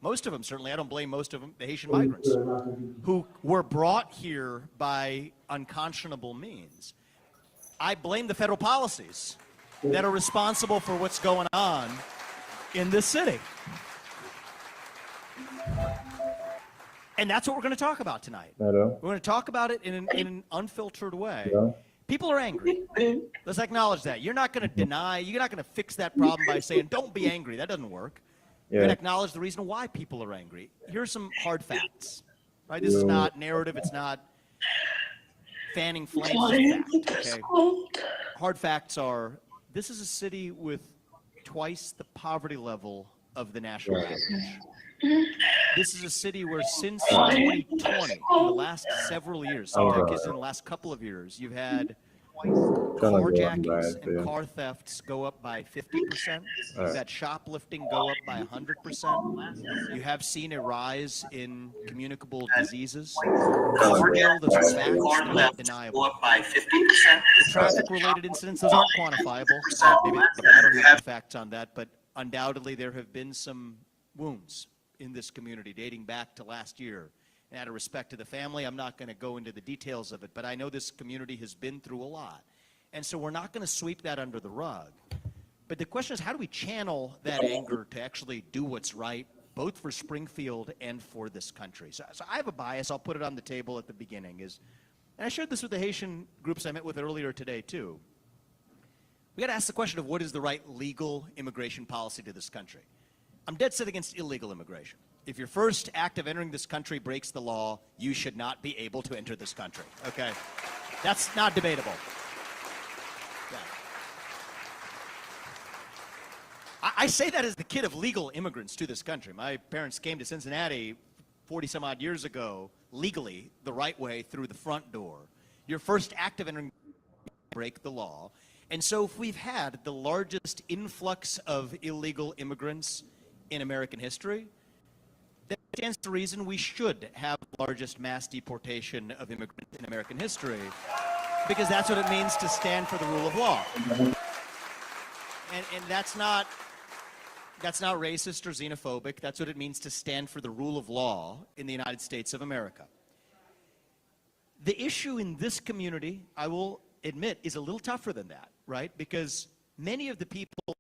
most of them certainly, I don't blame most of them, the Haitian migrants, who were brought here by unconscionable means. I blame the federal policies that are responsible for what's going on in this city. And that's what we're going to talk about tonight. We're going to talk about it in an unfiltered way. People are angry. Let's acknowledge that. You're not going to deny, you're not going to fix that problem by saying, don't be angry. That doesn't work. You're going to acknowledge the reason why people are angry. Here's some hard facts. Right? This is not narrative. It's not fanning flames. It's fact, okay? Hard facts are, this is a city with twice the poverty level of the national average. This is a city where since 2020, in the last several years, sometimes in the last couple of years, you've had carjackings and car thefts go up by 50%. You've had shoplifting go up by 100%. You have seen a rise in communicable diseases. Those are real, those are facts, they're not deniable. Go up by 50%. The traffic-related incidents, those aren't quantifiable. Maybe I don't have the facts on that, but undoubtedly there have been some wounds in this community dating back to last year. And out of respect to the family, I'm not going to go into the details of it, but I know this community has been through a lot. And so we're not going to sweep that under the rug. But the question is, how do we channel that anger to actually do what's right, both for Springfield and for this country? So I have a bias. I'll put it on the table at the beginning. And I shared this with the Haitian groups I met with earlier today, too. We got to ask the question of what is the right legal immigration policy to this country. I'm dead set against illegal immigration. If your first act of entering this country breaks the law, you should not be able to enter this country, okay? That's not debatable. Yeah. I say that as the kid of legal immigrants to this country. My parents came to Cincinnati 40-some-odd years ago, legally, the right way, through the front door. Your first act of entering break the law. And so if we've had the largest influx of illegal immigrants in American history, that stands to reason we should have the largest mass deportation of immigrants in American history, because that's what it means to stand for the rule of law. And that's not racist or xenophobic. That's what it means to stand for the rule of law in the United States of America. The issue in this community, I will admit, is a little tougher than that, right? Because many of the people who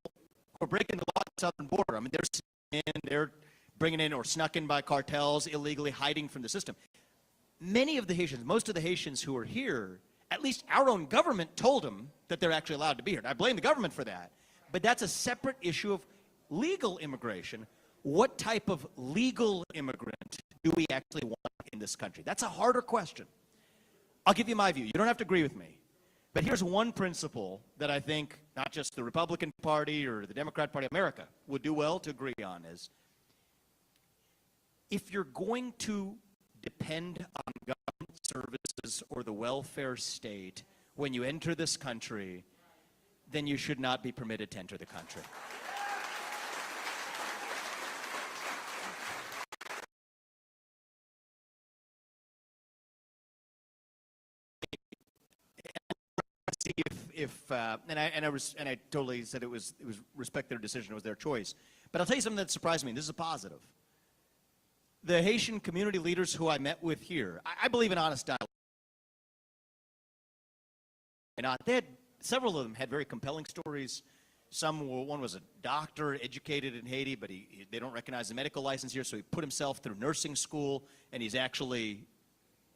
are breaking the law at the southern border, I mean, they're bringing in or snuck in by cartels, illegally hiding from the system. Many of the Haitians, most of the Haitians who are here, at least our own government told them that they're actually allowed to be here. And I blame the government for that. But that's a separate issue of legal immigration. What type of legal immigrant do we actually want in this country? That's a harder question. I'll give you my view. You don't have to agree with me. But here's one principle that I think not just the Republican Party or the Democrat Party of America would do well to agree on is, if you're going to depend on government services or the welfare state when you enter this country, then you should not be permitted to enter the country. And I totally said it was respect their decision, it was their choice. But I'll tell you something that surprised me, and this is a positive. The Haitian community leaders who I met with here, I believe in honest dialogue. And several of them had very compelling stories. One was a doctor, educated in Haiti, but they don't recognize the medical license here, so he put himself through nursing school, and he's actually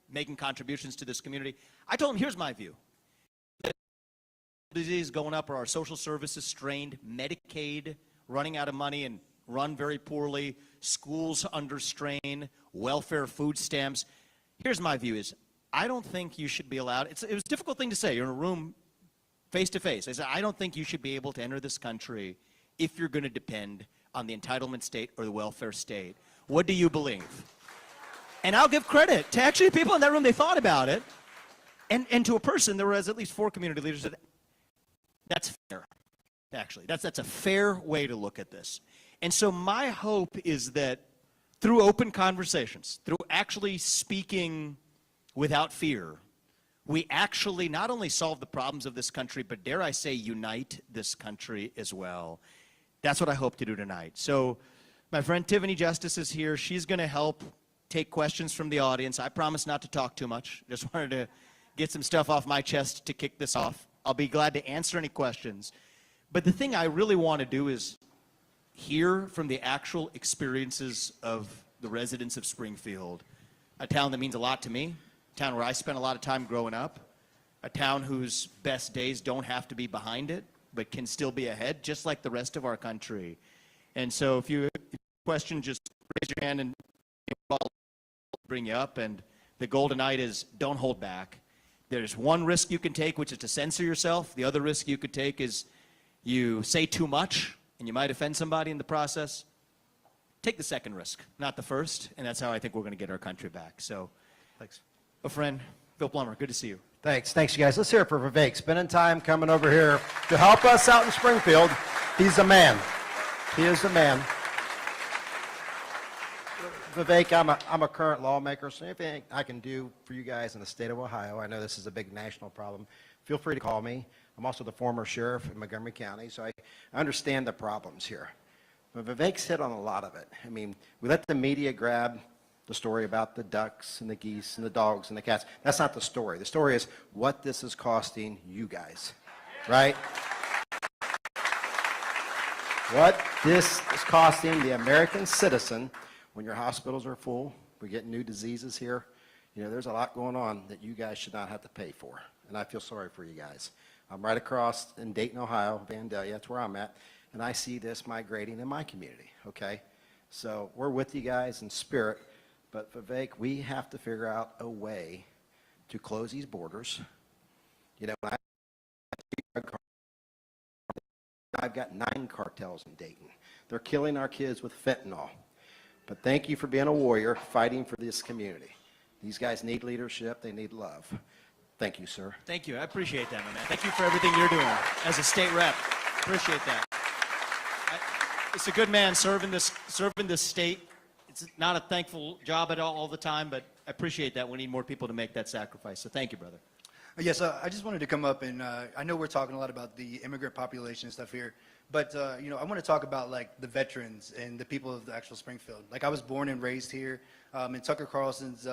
making contributions to this community. I told him, here's my view. Disease going up, or our social services strained, Medicaid running out of money and run very poorly, schools under strain, welfare, food stamps. Here's my view is, I don't think you should be allowed, it was a difficult thing to say, you're in a room face to face. I said, I don't think you should be able to enter this country if you're going to depend on the entitlement state or the welfare state. What do you believe? And I'll give credit to actually people in that room, they thought about it. And to a person, there was at least 4 community leaders that that's fair, actually. That's a fair way to look at this. And so my hope is that through open conversations, through actually speaking without fear, we actually not only solve the problems of this country, but dare I say, unite this country as well. That's what I hope to do tonight. So My friend Tiffany Justice is here. She's going to help take questions from the audience. I promise not to talk too much. Just wanted to get some stuff off my chest to kick this off. I'll be glad to answer any questions. But the thing I really want to do is hear from the actual experiences of the residents of Springfield, a town that means a lot to me, a town where I spent a lot of time growing up, a town whose best days don't have to be behind it, but can still be ahead, just like the rest of our country. And so if you have a question, just raise your hand and I'll bring you up. And the goal tonight is don't hold back. There's one risk you can take, which is to censor yourself. The other risk you could take is you say too much, and you might offend somebody in the process. Take the second risk, not the first, and that's how I think we're going to get our country back. So, thanks. A friend, Phil Plummer, good to see you. Thanks, you guys. Let's hear it for Vivek, spending time coming over here to help us out in Springfield. He's a man. He is the man. Vivek, I'm a current lawmaker, so anything I can do for you guys in the state of Ohio, I know this is a big national problem, feel free to call me. I'm also the former sheriff in Montgomery County, so I understand the problems here. But Vivek's hit on a lot of it. I mean, we let the media grab the story about the ducks and the geese and the dogs and the cats. That's not the story. The story is what this is costing you guys, right? What this is costing the American citizen when your hospitals are full. We're getting new diseases here. You know, there's a lot going on that you guys should not have to pay for, and I feel sorry for you guys. I'm right across in Dayton, Ohio, Vandalia, that's where I'm at, and I see this migrating in my community, okay? So we're with you guys in spirit, but Vivek, we have to figure out a way to close these borders. You know, I've got 9 cartels in Dayton. They're killing our kids with fentanyl. But thank you for being a warrior, fighting for this community. These guys need leadership, they need love. Thank you, sir. Thank you. I appreciate that, my man. Thank you for everything you're doing as a state rep. Appreciate that. It's a good man serving this state. It's not a thankful job at all the time, but I appreciate that. We need more people to make that sacrifice. So thank you, brother. Yes, I just wanted to come up and I know we're talking a lot about the immigrant population and stuff here, but you know, I want to talk about like the veterans and the people of the actual Springfield. Like I was born and raised here, and Tucker Carlson's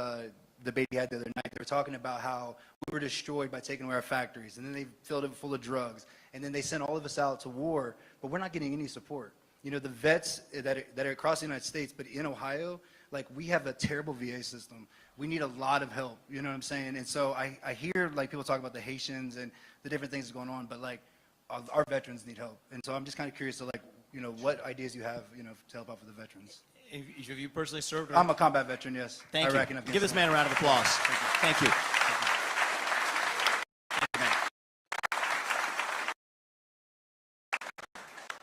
debate he had the other night, they were talking about how we were destroyed by taking away our factories, and then they filled it full of drugs, and then they sent all of us out to war, but we're not getting any support. You know, the vets that are across the United States, but in Ohio, like we have a terrible VA system. We need a lot of help, you know what I'm saying? And so I hear like people talk about the Haitians and the different things going on, but like our veterans need help. And so I'm just kind of curious to like, you know, what ideas you have, you know, to help out for the veterans. Have you personally served? I'm a combat veteran, yes. Thank you. Give this man a round of applause. Thank you.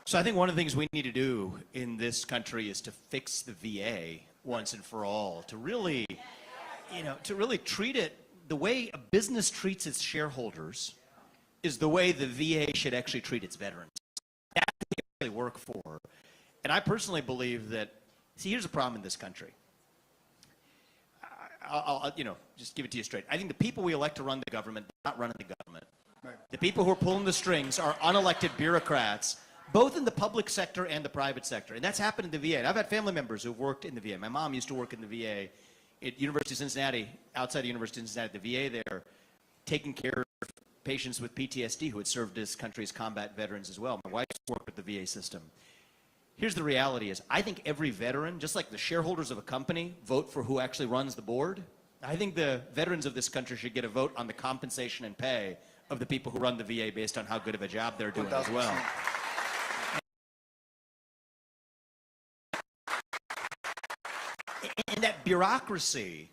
So I think one of the things we need to do in this country is to fix the VA once and for all, to really, you know, to really treat it the way a business treats its shareholders is the way the VA should actually treat its veterans. That's what they really work for. And I personally believe that, see, here's a problem in this country. I'll you know, just give it to you straight. I think the people we elect to run the government are not running the government. Right. The people who are pulling the strings are unelected bureaucrats, both in the public sector and the private sector. And that's happened in the VA. And I've had family members who've worked in the VA. My mom used to work in the VA at University of Cincinnati, outside the University of Cincinnati, the VA there, taking care of patients with PTSD who had served this country as combat veterans as well. My wife worked with the VA system. Here's the reality is, I think every veteran, just like the shareholders of a company vote for who actually runs the board, I think the veterans of this country should get a vote on the compensation and pay of the people who run the VA based on how good of a job they're doing as well. And that bureaucracy,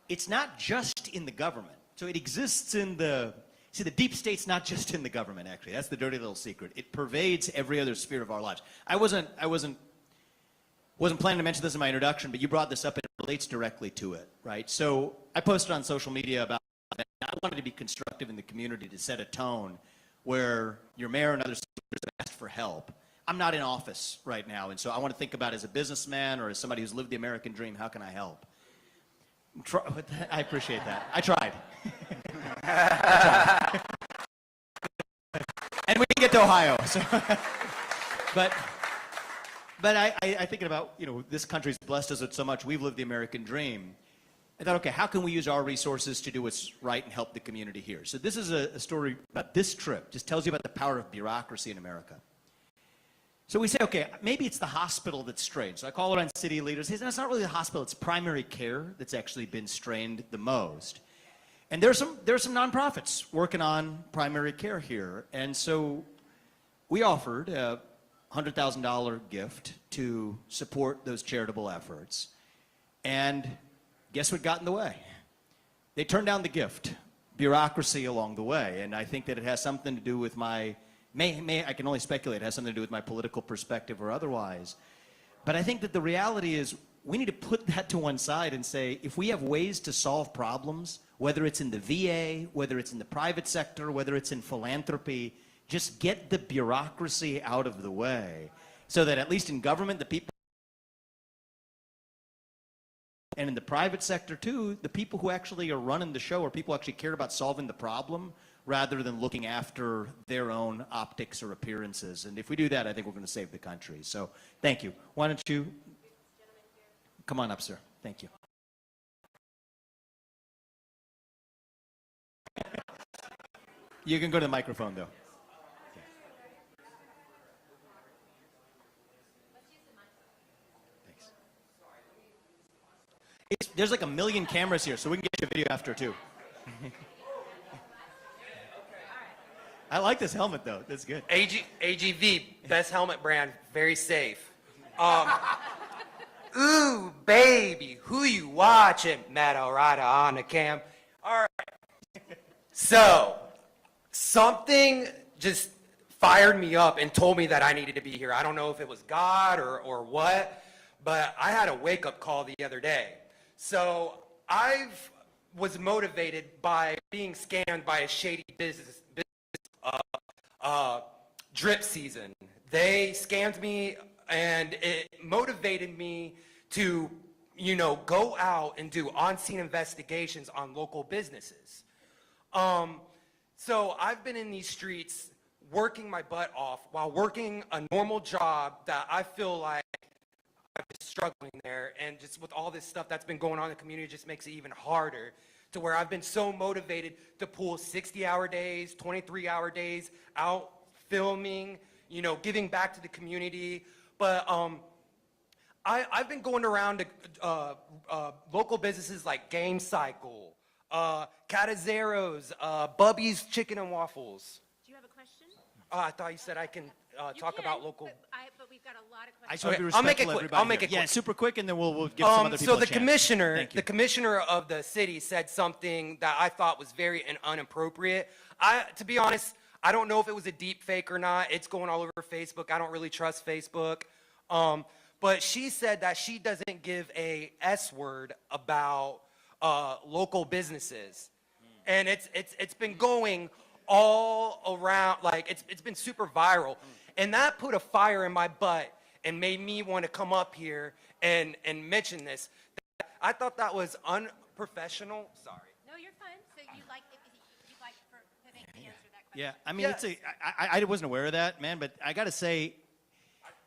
it's not just in the government. So it exists in the, see, the deep state's not just in the government, actually. That's the dirty little secret. It pervades every other sphere of our lives. I wasn't planning to mention this in my introduction, but you brought this up and it relates directly to it, right? So I posted on social media about that. I wanted to be constructive in the community to set a tone where your mayor and other speakers have asked for help. I'm not in office right now, and so I want to think about as a businessman or as somebody who's lived the American dream, how can I help? I appreciate that. I tried. And we didn't get to Ohio. So but But I thinking about, this country's blessed us with so much. We've lived the American dream. I thought, okay, how can we use our resources to do what's right and help the community here? So this is a story about this trip. Just tells you about the power of bureaucracy in America. So we say, okay, maybe it's the hospital that's strained. So I call around city leaders. They say, no, it's not really the hospital. It's primary care that's actually been strained the most. And there's some nonprofits working on primary care here. And so we offered a $100,000 gift to support those charitable efforts. And guess what got in the way? They turned down the gift. Bureaucracy along the way. And I think that it has something to do with I can only speculate, it has something to do with my political perspective or otherwise. But I think that the reality is we need to put that to one side and say, if we have ways to solve problems, whether it's in the VA, whether it's in the private sector, whether it's in philanthropy, just get the bureaucracy out of the way so that at least in government, the people, and in the private sector too, the people who actually are running the show are people who actually care about solving the problem rather than looking after their own optics or appearances. And if we do that, I think we're going to save the country. So thank you. Why don't you come on up, sir. Thank you. You can go to the microphone, though. Thanks. There's like 1 million cameras here, so we can get you a video after, too. I like this helmet, though. That's good. AGV, best helmet brand, very safe. Ooh, baby, who you watching? Metal Rider on the cam. All right. So, something just fired me up and told me that I needed to be here. I don't know if it was God or what, but I had a wake-up call the other day. So, I was motivated by being scammed by a shady business drip season. They scammed me, and it motivated me to, go out and do on-scene investigations on local businesses. So I've been in these streets working my butt off while working a normal job that I feel like I've been struggling there, and just with all this stuff that's been going on in the community, it just makes it even harder, to where I've been so motivated to pull 60-hour days, 23-hour days out filming, giving back to the community. But I've been going around to local businesses like Game Cycle, Catazero's, Bubby's Chicken and Waffles. Do you have a question? I thought you said I can talk about local. But we've got a lot of questions. I just want to be I'll make it respectful of quick. everybody I'll make here. it quick. Yeah, super quick, and then we'll give some other people So a chance. the commissioner of the city said something that I thought was very inappropriate. To be honest, I don't know if it was a deep fake or not. It's going all over Facebook. I don't really trust Facebook. But she said that she doesn't give a S word about local businesses, and it's been going all around, like it's been super viral, and that put a fire in my butt and made me want to come up here and mention this. I thought that was unprofessional. Sorry. No, you're fine. So you'd like for Vivek to answer that question? Yeah, I mean, Yes. I wasn't aware of that, man, but I got to say,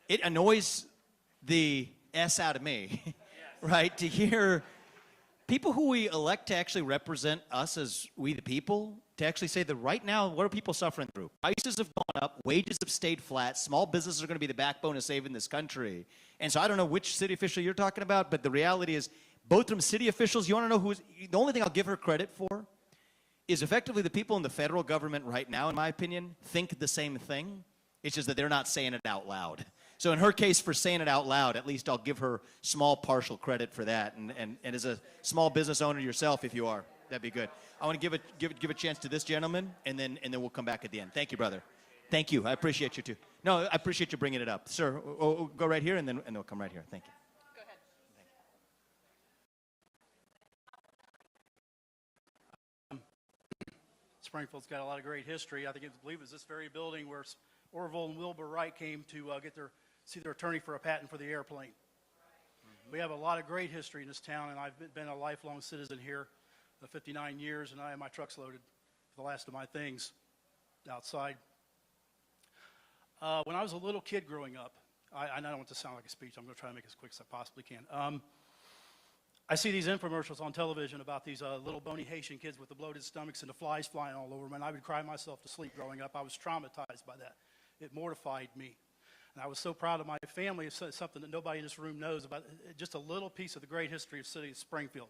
it annoys the S out of me, right, to hear people who we elect to actually represent us as we the people, to actually say that right now, what are people suffering through? Prices have gone up, wages have stayed flat, small businesses are going to be the backbone of saving this country. And so I don't know which city official you're talking about, but the reality is, both from city officials, you want to know the only thing I'll give her credit for is effectively the people in the federal government right now, in my opinion, think the same thing. It's just that they're not saying it out loud. So in her case, for saying it out loud, at least I'll give her small partial credit for that. And as a small business owner yourself, if you are, that'd be good. I want to give a chance to this gentleman, and then we'll come back at the end. Thank you, brother. Thank you. I appreciate you too. No, I appreciate you bringing it up, sir. Go right here, and then we'll come right here. Thank you. Go ahead. Springfield's got a lot of great history. I believe it was this very building where Orville and Wilbur Wright came to see their attorney for a patent for the airplane. We have a lot of great history in this town, and I've been a lifelong citizen here, 59 years, and I have my trucks loaded for the last of my things outside. When I was a little kid growing up, I don't want to sound like a speech. I'm going to try to make it as quick as I possibly can. I see these infomercials on television about these little bony Haitian kids with the bloated stomachs and the flies flying all over them, and I would cry myself to sleep growing up. I was traumatized by that. It mortified me. And I was so proud of my family. It's something that nobody in this room knows about, just a little piece of the great history of the city of Springfield.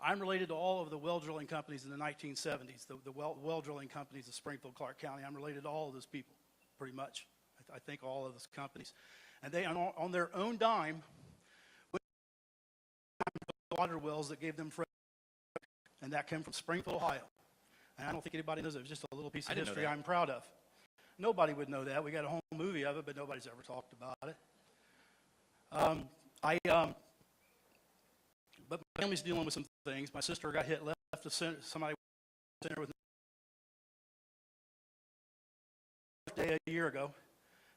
I'm related to all of the well drilling companies in the 1970s, the well drilling companies of Springfield, Clark County. I'm related to all of those people, pretty much. I think all of those companies. And they, on their own dime, water wells that gave them fresh, and that came from Springfield, Ohio. And I don't think anybody knows it. It was just a little piece of history I'm proud of. Nobody would know that. We got a whole movie of it, but nobody's ever talked about it. But my family's dealing with some things. My sister got hit, left the center, somebody center with a year ago.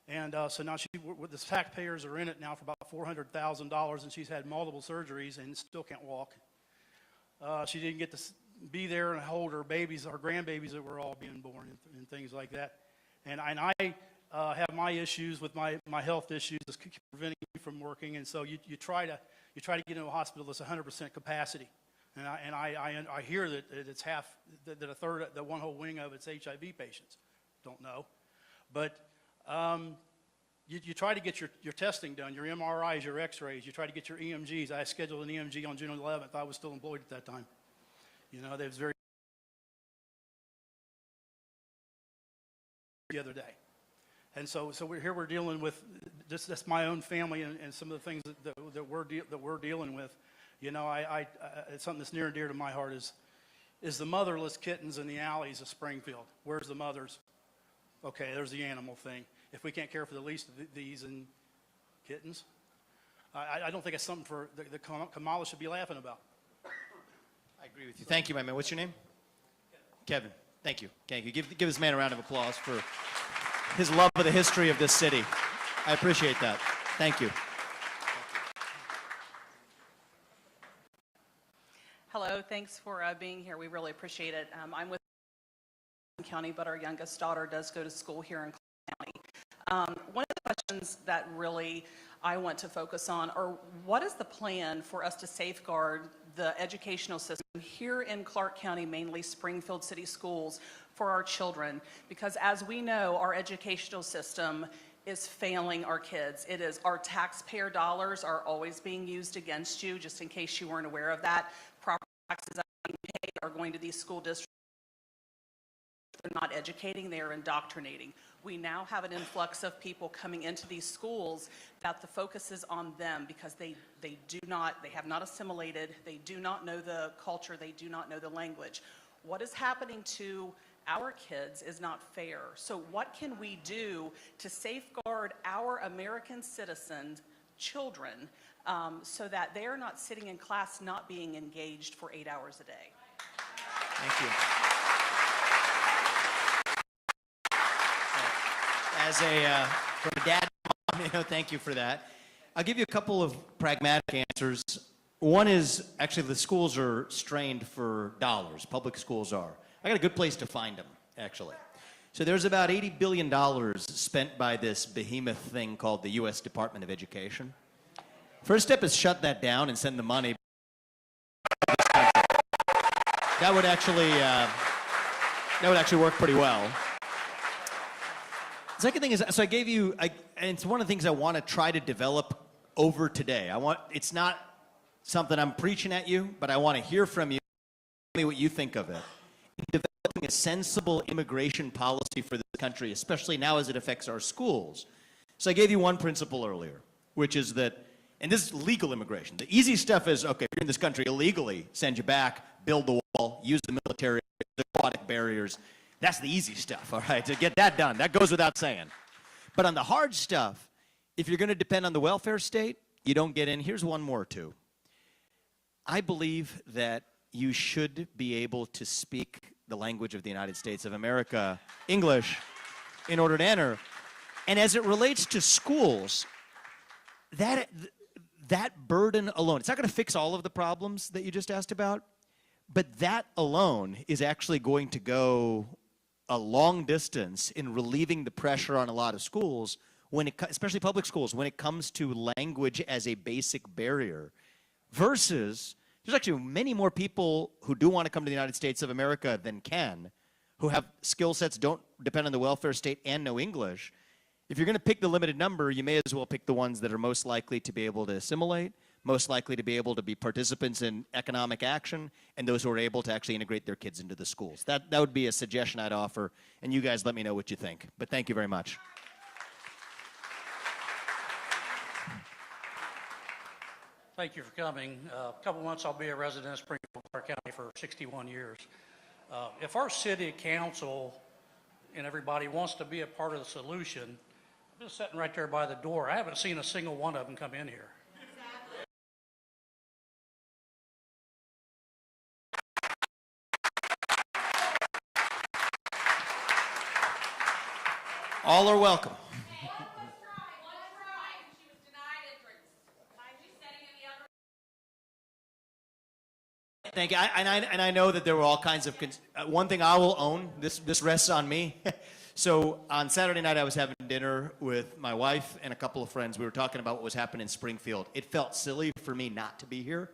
And so now the taxpayers are in it now for about $400,000, and she's had multiple surgeries and still can't walk. She didn't get to be there and hold her babies, her grandbabies that were all being born and things like that. And I have my issues with my health issues that's preventing me from working, and so you try to get into a hospital that's 100% capacity. And I hear that it's half, that a third, that one whole wing of it's HIV patients. Don't know, but you try to get your testing done, your MRIs, your X-rays. You try to get your EMGs. I scheduled an EMG on June 11th. I was still employed at that time. You know, they was very the other day. And so we're dealing with that's my own family and some of the things that we're dealing with. You know, it's something that's near and dear to my heart is the motherless kittens in the alleys of Springfield. Where's the mothers? Okay, there's the animal thing. If we can't care for the least of these and kittens, I don't think it's something for the Kamala should be laughing about. I agree with you. Thank you, my man. What's your name? Kevin. Thank you. Thank you. Give this man a round of applause for his love of the history of this city. I appreciate that. Thank you. Hello, thanks for being here. We really appreciate it. I'm with County, but our youngest daughter does go to school here in Clark County. One of the questions that really I want to focus on are what is the plan for us to safeguard the educational system here in Clark County, mainly Springfield City Schools, for our children? Because as we know, our educational system is failing our kids. It is, our taxpayer dollars are always being used against you, just in case you weren't aware of that. Property taxes that are being paid are going to these school districts. They're not educating, they're indoctrinating. We now have an influx of people coming into these schools that the focus is on them because they have not assimilated, they do not know the culture, they do not know the language. What is happening to our kids is not fair. So what can we do to safeguard our American citizens, children, so that they're not sitting in class not being engaged for 8 hours a day? Thank you. From a dad, thank you for that. I'll give you a couple of pragmatic answers. One is, actually, the schools are strained for dollars. Public schools are. I got a good place to find them, actually. So there's about $80 billion spent by this behemoth thing called the U.S. Department of Education. First step is shut that down and send the money. That would actually work pretty well. The second thing is, so I gave you, and it's one of the things I want to try to develop over today. It's not something I'm preaching at you, but I want to hear from you. Tell me what you think of it. Developing a sensible immigration policy for this country, especially now as it affects our schools. So I gave you one principle earlier, which is that, and this is legal immigration. The easy stuff is, okay, if you're in this country illegally, send you back, build the wall, use the military, the aquatic barriers. That's the easy stuff, all right, to get that done. That goes without saying. But on the hard stuff, if you're going to depend on the welfare state, you don't get in. Here's one more, too. I believe that you should be able to speak the language of the United States of America, English, in order to enter. And as it relates to schools, that burden alone, it's not going to fix all of the problems that you just asked about, but that alone is actually going to go a long distance in relieving the pressure on a lot of schools especially public schools, when it comes to language as a basic barrier, versus there's actually many more people who do want to come to the United States of America than can, who have skill sets, don't depend on the welfare state, and know English. If you're going to pick the limited number, you may as well pick the ones that are most likely to be able to assimilate, most likely to be able to be participants in economic action, and those who are able to actually integrate their kids into the schools. That would be a suggestion I'd offer, and you guys let me know what you think. But thank you very much. Thank you for coming. A couple months I'll be a resident of Springfield County for 61 years. If our city council and everybody wants to be a part of the solution, I'm just sitting right there by the door. I haven't seen a single one of them come in here. All are welcome. Thank you. And I know that there were all kinds of one thing I will own. This rests on me. So on Saturday night, I was having dinner with my wife and a couple of friends. We were talking about what was happening in Springfield. It felt silly for me not to be here.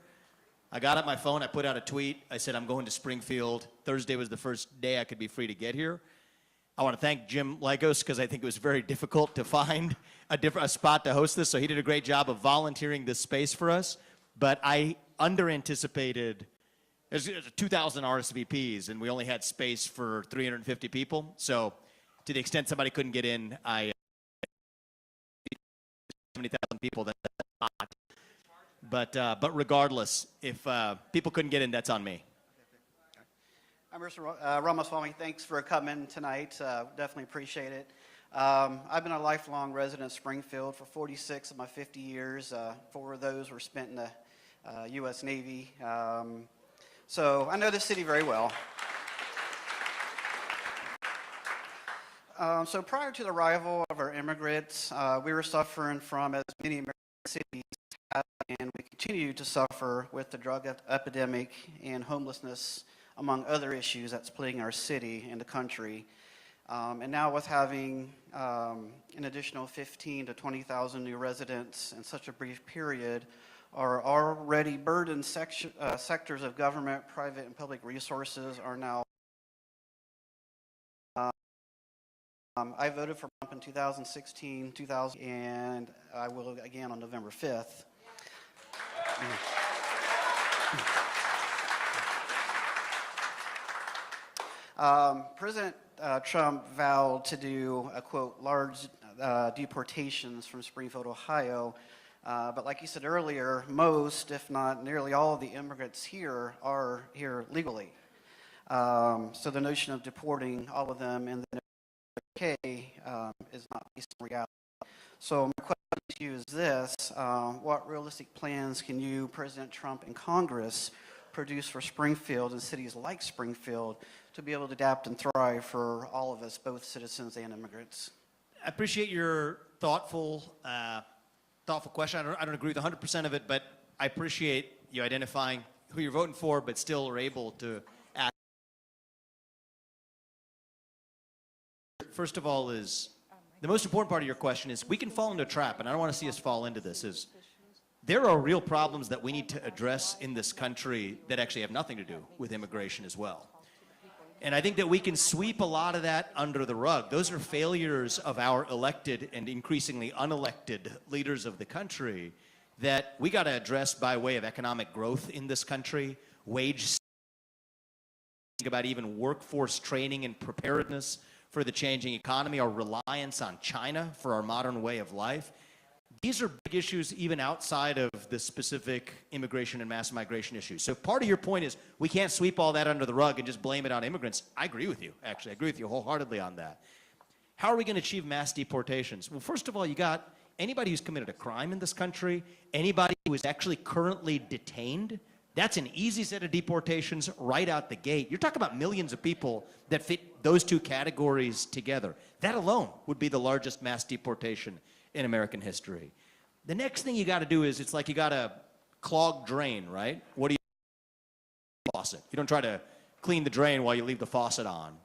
I got up my phone. I put out a tweet. I said, I'm going to Springfield. Thursday was the first day I could be free to get here. I want to thank Jim Lagos because I think it was very difficult to find a spot to host this. So he did a great job of volunteering this space for us. But I under-anticipated. There's 2,000 RSVPs, and we only had space for 350 people. So to the extent somebody couldn't get in, 70,000 people, that's not. But regardless, if people couldn't get in, that's on me. I'm Mr. Ramaswamy. Thanks for coming tonight. Definitely appreciate it. I've been a lifelong resident of Springfield for 46 of my 50 years. 4 of those were spent in the U.S. Navy. So I know this city very well. So prior to the arrival of our immigrants, we were suffering from, as many American cities have, and we continue to suffer with the drug epidemic and homelessness, among other issues that's plaguing our city and the country. And now with having an additional 15 to 20,000 new residents in such a brief period, our already burdened sectors of government, private, and public resources are now. I voted for Trump in 2016, 2000, and I will again on November 5th. President Trump vowed to do, quote, large deportations from Springfield, Ohio. But like you said earlier, most, if not nearly all of the immigrants here are here legally. So the notion of deporting all of them in the UK is not based on reality. So my question to you is this: what realistic plans can you, President Trump, and Congress produce for Springfield and cities like Springfield to be able to adapt and thrive for all of us, both citizens and immigrants? I appreciate your thoughtful question. I don't agree with 100% of it, but I appreciate you identifying who you're voting for, but still are able to act. First of all, is the most important part of your question is we can fall into a trap, and I don't want to see us fall into this. Is there are real problems that we need to address in this country that actually have nothing to do with immigration as well. And I think that we can sweep a lot of that under the rug. Those are failures of our elected and increasingly unelected leaders of the country that we got to address by way of economic growth in this country, wage, think about even workforce training and preparedness for the changing economy, our reliance on China for our modern way of life. These are big issues even outside of the specific immigration and mass migration issues. So part of your point is we can't sweep all that under the rug and just blame it on immigrants. I agree with you, actually. I agree with you wholeheartedly on that. How are we going to achieve mass deportations? Well, first of all, you got anybody who's committed a crime in this country, anybody who is actually currently detained. That's an easy set of deportations right out the gate. You're talking about millions of people that fit those two categories together. That alone would be the largest mass deportation in American history. The next thing you got to do is, it's like you got a clogged drain, right? What do you do? Faucet. You don't try to clean the drain while you leave the faucet on.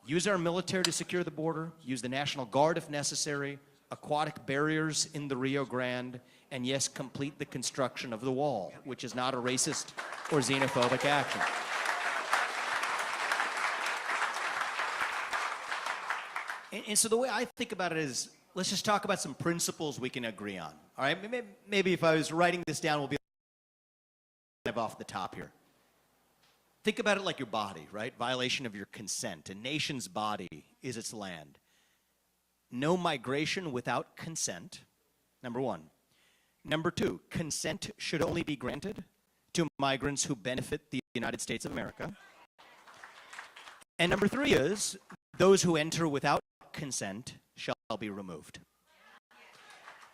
Use our military to secure the border. Use the National Guard if necessary. aquatic barriers in the Rio Grande, and yes, complete the construction of the wall, which is not a racist or xenophobic action. And so the way I think about it is, let's just talk about some principles we can agree on. All right, maybe if I was writing this down, we'll be off the top here. Think about it like your body, right? Violation of your consent. A nation's body is its land. No migration without consent, number one. Number two, consent should only be granted to migrants who benefit the United States of America. And number three is, those who enter without consent shall be removed.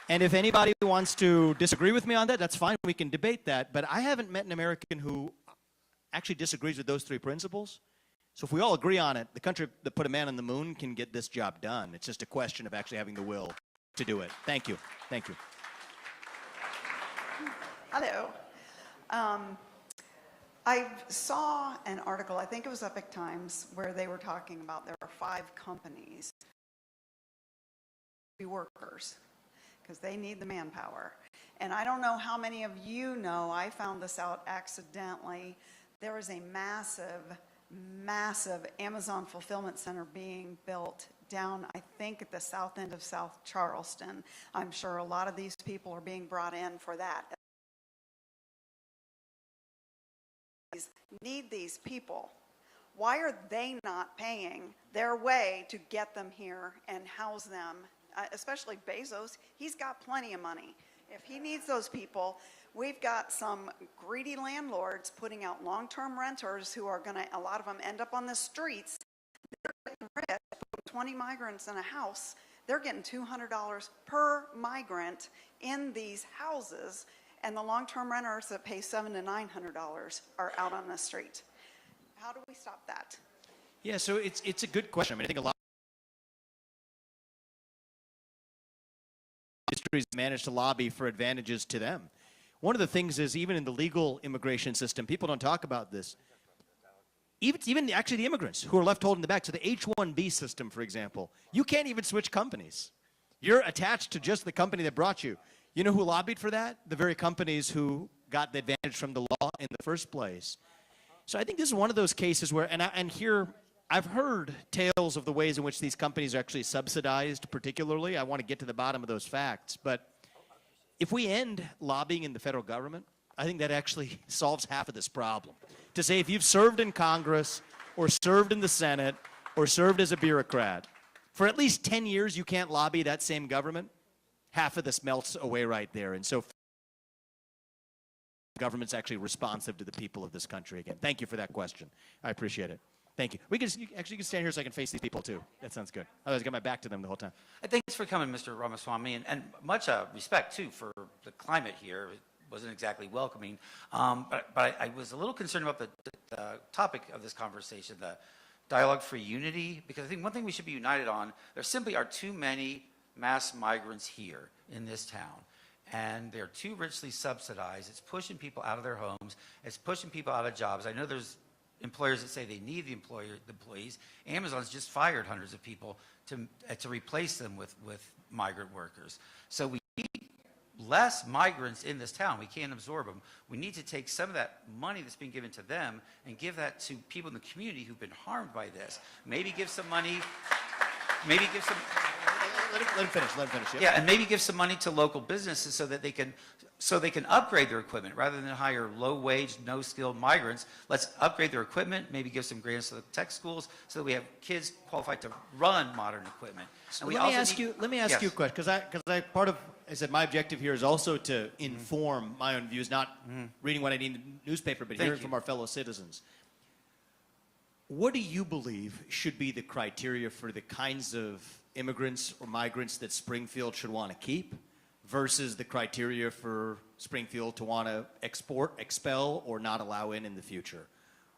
And if anybody wants to disagree with me on that, that's fine, we can debate that, but I haven't met an American who actually disagrees with those three principles. So if we all agree on it, the country that put a man on the moon can get this job done. It's just a question of actually having the will to do it. Thank you. Thank you. Hello. I saw an article, I think it was Epic Times, where they were talking about there are 5 companies, workers, because they need the manpower. And I don't know how many of you know, I found this out accidentally. There is a massive, massive Amazon fulfillment center being built down, I think, at the south end of South Charleston. I'm sure a lot of these people are being brought in for that. Need these people. Why are they not paying their way to get them here and house them? Especially Bezos, he's got plenty of money. If he needs those people, we've got some greedy landlords putting out long-term renters who are going to, a lot of them end up on the streets. They're getting rich, 20 migrants in a house. They're getting $200 per migrant in these houses, and the long-term renters that pay $700 to $900 are out on the street. How do we stop that? Yeah, so it's a good question. I mean, I think a lot of industries manage to lobby for advantages to them. One of the things is, even in the legal immigration system, people don't talk about this. Even actually the immigrants who are left holding the bag. So the H-1B system, for example, you can't even switch companies. You're attached to just the company that brought you. You know who lobbied for that? The very companies who got the advantage from the law in the first place. So I think this is one of those cases where, and here, I've heard tales of the ways in which these companies are actually subsidized particularly. I want to get to the bottom of those facts. But if we end lobbying in the federal government, I think that actually solves half of this problem. To say if you've served in Congress or served in the Senate or served as a bureaucrat, for at least 10 years you can't lobby that same government, half of this melts away right there. And so government's actually responsive to the people of this country again. Thank you for that question. I appreciate it. Thank you. You can stand here so I can face these people too. That sounds good. Otherwise I got my back to them the whole time. Thanks for coming, Mr. Ramaswamy, and much respect too for the climate here. It wasn't exactly welcoming, but I was a little concerned about the topic of this conversation, the dialogue for unity, because I think one thing we should be united on, there simply are too many mass migrants here in this town. And they're too richly subsidized. It's pushing people out of their homes. It's pushing people out of jobs. I know there's employers that say they need the employees. Amazon's just fired hundreds of people to replace them with migrant workers. So we need less migrants in this town. We can't absorb them. We need to take some of that money that's being given to them and give that to people in the community who've been harmed by this. Maybe give some money, maybe give some... Let him finish. Yep. Yeah, and maybe give some money to local businesses so that they can upgrade their equipment rather than hire low-wage, no-skilled migrants. Let's upgrade their equipment. Maybe give some grants to the tech schools so that we have kids qualified to run modern equipment. So let me ask you a question, because I said my objective here is also to inform my own views, not reading what I need in the newspaper, but hearing from our fellow citizens. What do you believe should be the criteria for the kinds of immigrants or migrants that Springfield should want to keep versus the criteria for Springfield to want to expel, or not allow in the future?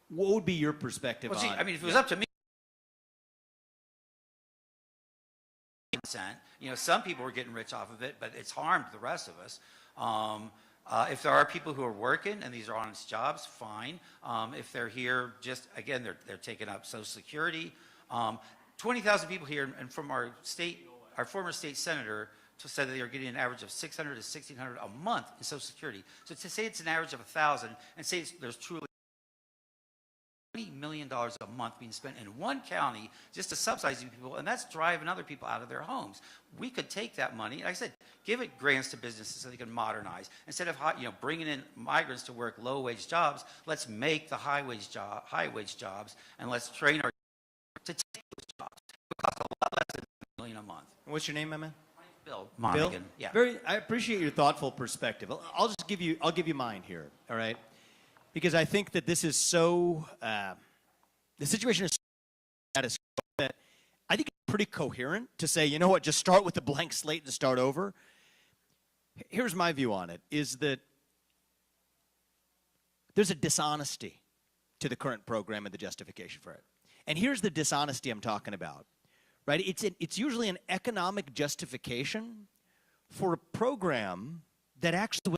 What would be your perspective on? I mean, if it was up to me, you know, some people are getting rich off of it, but it's harmed the rest of us. If there are people who are working and these are honest jobs, fine. If they're here, just again, they're taking up Social Security. 20,000 people here, and from our state our former state senator said that they were getting an average of $600 to $1,600 a month in Social Security. So to say it's an average of 1,000 and say there's truly $20 million a month being spent in one county just to subsidize these people, and that's driving other people out of their homes. We could take that money, like I said, give it grants to businesses so they can modernize. Instead of bringing in migrants to work low-wage jobs, let's make the high-wage jobs, and let's train our to take those jobs. It would cost a lot less than $1 million a month. What's your name, my man? Bill Monaghan. Bill? Yeah. I appreciate your thoughtful perspective. I'll give you mine here, all right? Because I think that this is so, the situation is status quo that I think it's pretty coherent to say, you know what, just start with a blank slate and start over. Here's my view on it, is that there's a dishonesty to the current program and the justification for it. And here's the dishonesty I'm talking about, right? It's usually an economic justification for a program that actually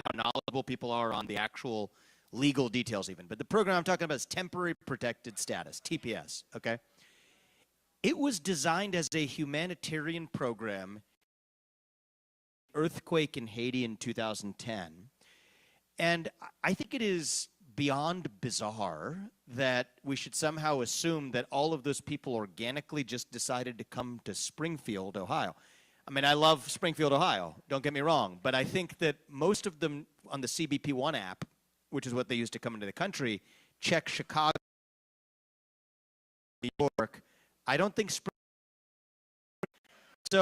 how knowledgeable people are on the actual legal details even. But the program I'm talking about is Temporary Protected Status, TPS, okay? It was designed as a humanitarian program, earthquake in Haiti in 2010. And I think it is beyond bizarre that we should somehow assume that all of those people organically just decided to come to Springfield, Ohio. I mean, I love Springfield, Ohio, don't get me wrong, but I think that most of them on the CBP One app, which is what they use to come into the country, check Chicago, New York. I don't think so.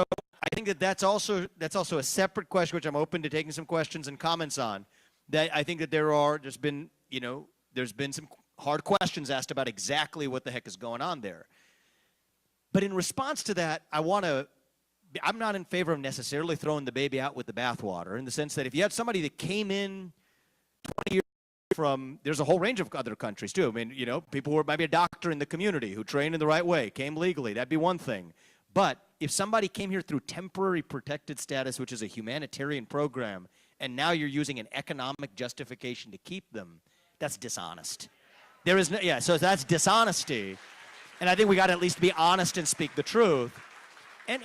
I think that that's also a separate question, which I'm open to taking some questions and comments on. That I think that there's been some hard questions asked about exactly what the heck is going on there. But in response to that, I'm not in favor of necessarily throwing the baby out with the bathwater, in the sense that if you had somebody that came in 20 years from, there's a whole range of other countries too. I mean, people who are maybe a doctor in the community who trained in the right way, came legally, that'd be one thing. But if somebody came here through temporary protected status, which is a humanitarian program, and now you're using an economic justification to keep them, that's dishonest. There is no, yeah, so that's dishonesty. And I think we got to at least be honest and speak the truth. And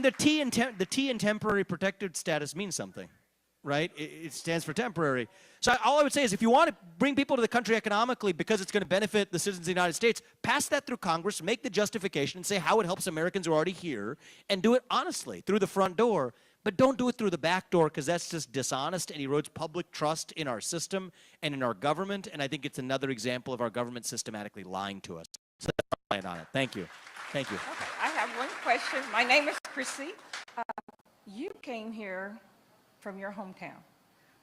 the T in temporary protected status means something, right? It stands for temporary. So all I would say is if you want to bring people to the country economically because it's going to benefit the citizens of the United States, pass that through Congress, make the justification, and say how it helps Americans who are already here, and do it honestly through the front door. But don't do it through the back door, because that's just dishonest and erodes public trust in our system and in our government. And I think it's another example of our government systematically lying to us. So that's my plan on it. Thank you. Thank you. Okay, I have one question. My name is Chrissy. You came here from your hometown.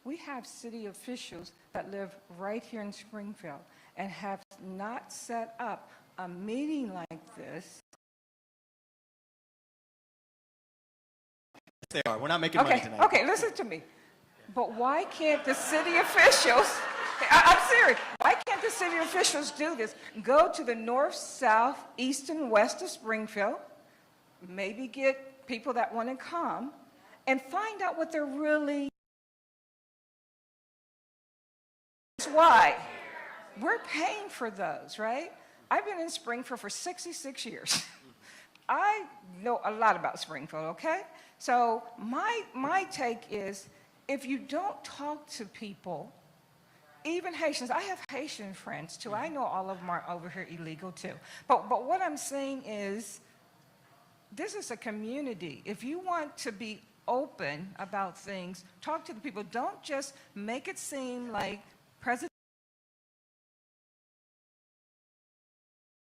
We have city officials that live right here in Springfield and have not set up a meeting like this. They are. We're not making money tonight. Okay, listen to me. But why can't the city officials, I'm serious, why can't the city officials do this? Go to the north, south, east, and west of Springfield, maybe get people that want to come, and find out what they're really. That's why we're paying for those, right? I've been in Springfield for 66 years. I know a lot about Springfield, okay? So my take is, if you don't talk to people, even Haitians, I have Haitian friends too. I know all of them are over here illegal too. But what I'm saying is, this is a community. If you want to be open about things, talk to the people. Don't just make it seem like President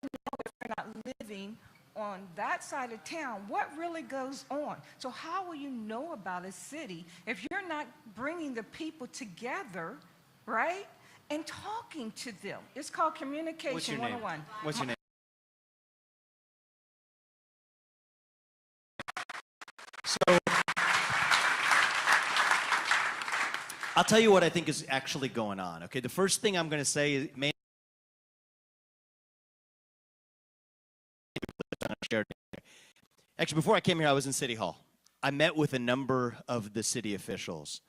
if you're not living on that side of town, what really goes on? So how will you know about a city if you're not bringing the people together, right, and talking to them? It's called Communication 101. What's your name? So I'll tell you what I think is actually going on. Okay, the first thing I'm going to say is, actually, before I came here, I was in City Hall. I met with a number of the city officials.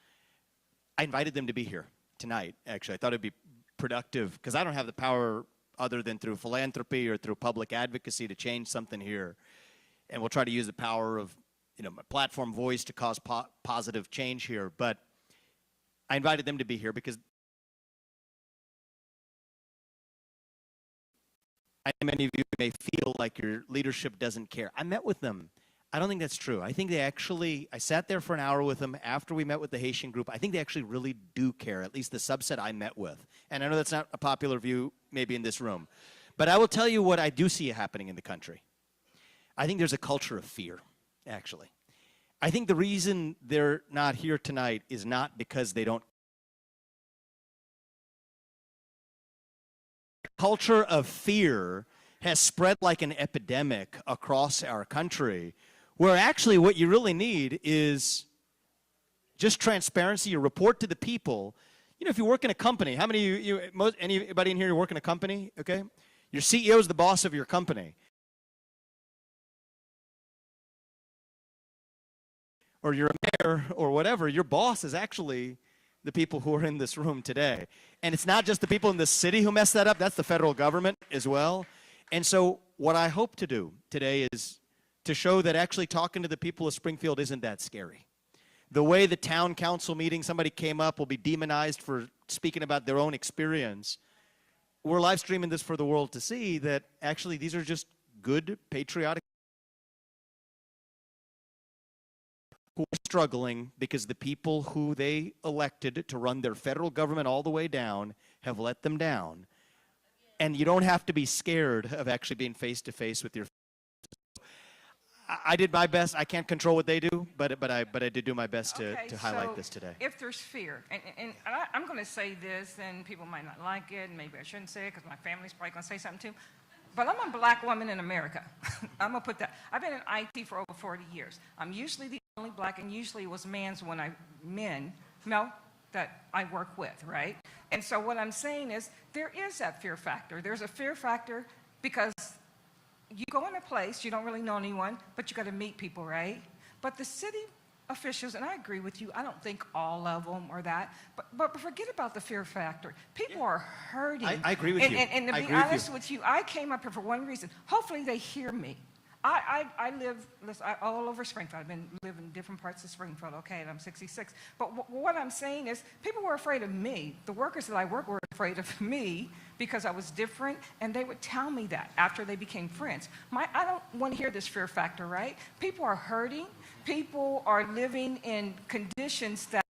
I invited them to be here tonight, actually. I thought it'd be productive, because I don't have the power other than through philanthropy or through public advocacy to change something here. And we'll try to use the power of, my platform voice to cause positive change here. But I invited them to be here because I know many of you may feel like your leadership doesn't care. I met with them. I don't think that's true. I think I sat there for an hour with them after we met with the Haitian group. I think they actually really do care, at least the subset I met with. And I know that's not a popular view maybe in this room. But I will tell you what I do see happening in the country. I think there's a culture of fear, actually. I think the reason they're not here tonight is not because they don't. Culture of fear has spread like an epidemic across our country, where actually what you really need is just transparency. You report to the people. If you work in a company, how many of you, anybody in here work in a company, okay? Your CEO is the boss of your company. Or you're a mayor or whatever, your boss is actually the people who are in this room today. And it's not just the people in the city who mess that up, that's the federal government as well. And so what I hope to do today is to show that actually talking to the people of Springfield isn't that scary. The way the town council meeting, somebody came up, will be demonized for speaking about their own experience. We're live streaming this for the world to see that actually these are just good, patriotic who are struggling because the people who they elected to run their federal government all the way down have let them down. And you don't have to be scared of actually being face-to-face with your. I did my best. I can't control what they do, but I did do my best to highlight this today. If there's fear, and I'm going to say this, and people might not like it, and maybe I shouldn't say it because my family's probably going to say something too, but I'm a black woman in America. I'm going to put that. I've been in IT for over 40 years. I'm usually the only black, and usually it was men that I work with, right? And so what I'm saying is there is that fear factor. There's a fear factor because you go in a place, you don't really know anyone, but you got to meet people, right? But the city officials, and I agree with you, I don't think all of them are that, but forget about the fear factor. People are hurting. I agree with you. And to be honest with you, I came up here for one reason. Hopefully they hear me. I live all over Springfield. I've been living in different parts of Springfield, okay, and I'm 66. But what I'm saying is people were afraid of me. The workers that I work were afraid of me because I was different, and they would tell me that after they became friends. I don't want to hear this fear factor, right? People are hurting. People are living in conditions that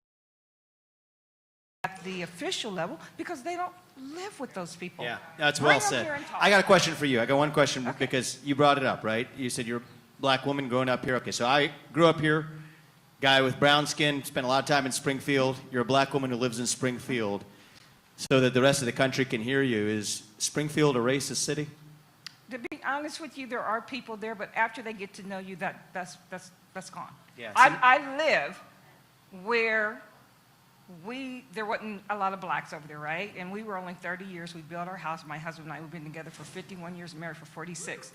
at the official level because they don't live with those people. Yeah, that's well said. I got a question for you. I got one question because you brought it up, right? You said you're a black woman growing up here. Okay, so I grew up here, guy with brown skin, spent a lot of time in Springfield. You're a black woman who lives in Springfield. So that the rest of the country can hear you, is Springfield a racist city? To be honest with you, there are people there, but after they get to know you, that's gone. Yeah, I live where there wasn't a lot of blacks over there, right? And we were only 30 years. We built our house. My husband and I, we've been together for 51 years, married for 46.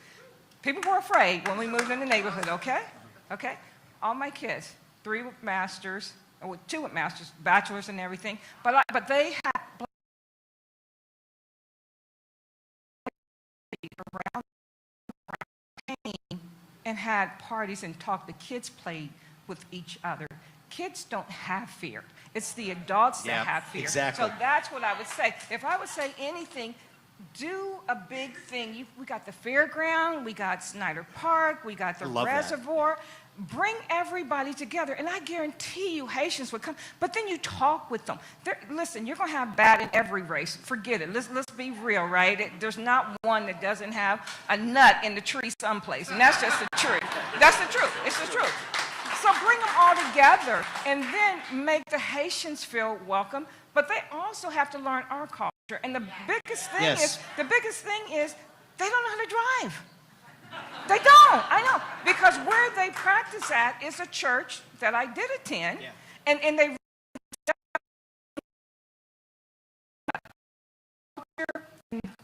People were afraid when we moved in the neighborhood, okay? Okay? All my kids, 3 with masters, or 2 with masters, bachelors and everything, but they had around and had parties and talked. The kids played with each other. Kids don't have fear. It's the adults that have fear. Exactly. So that's what I would say. If I would say anything, do a big thing. We got the fairground, we got Snyder Park, we got the reservoir. Bring everybody together, and I guarantee you Haitians would come, but then you talk with them. Listen, you're going to have bad in every race. Forget it. Let's be real, right? There's not one that doesn't have a nut in the tree someplace, and that's just the truth. That's the truth. It's the truth. So bring them all together, and then make the Haitians feel welcome, but they also have to learn our culture. And the biggest thing is they don't know how to drive. They don't. I know. Because where they practice at is a church that I did attend, and they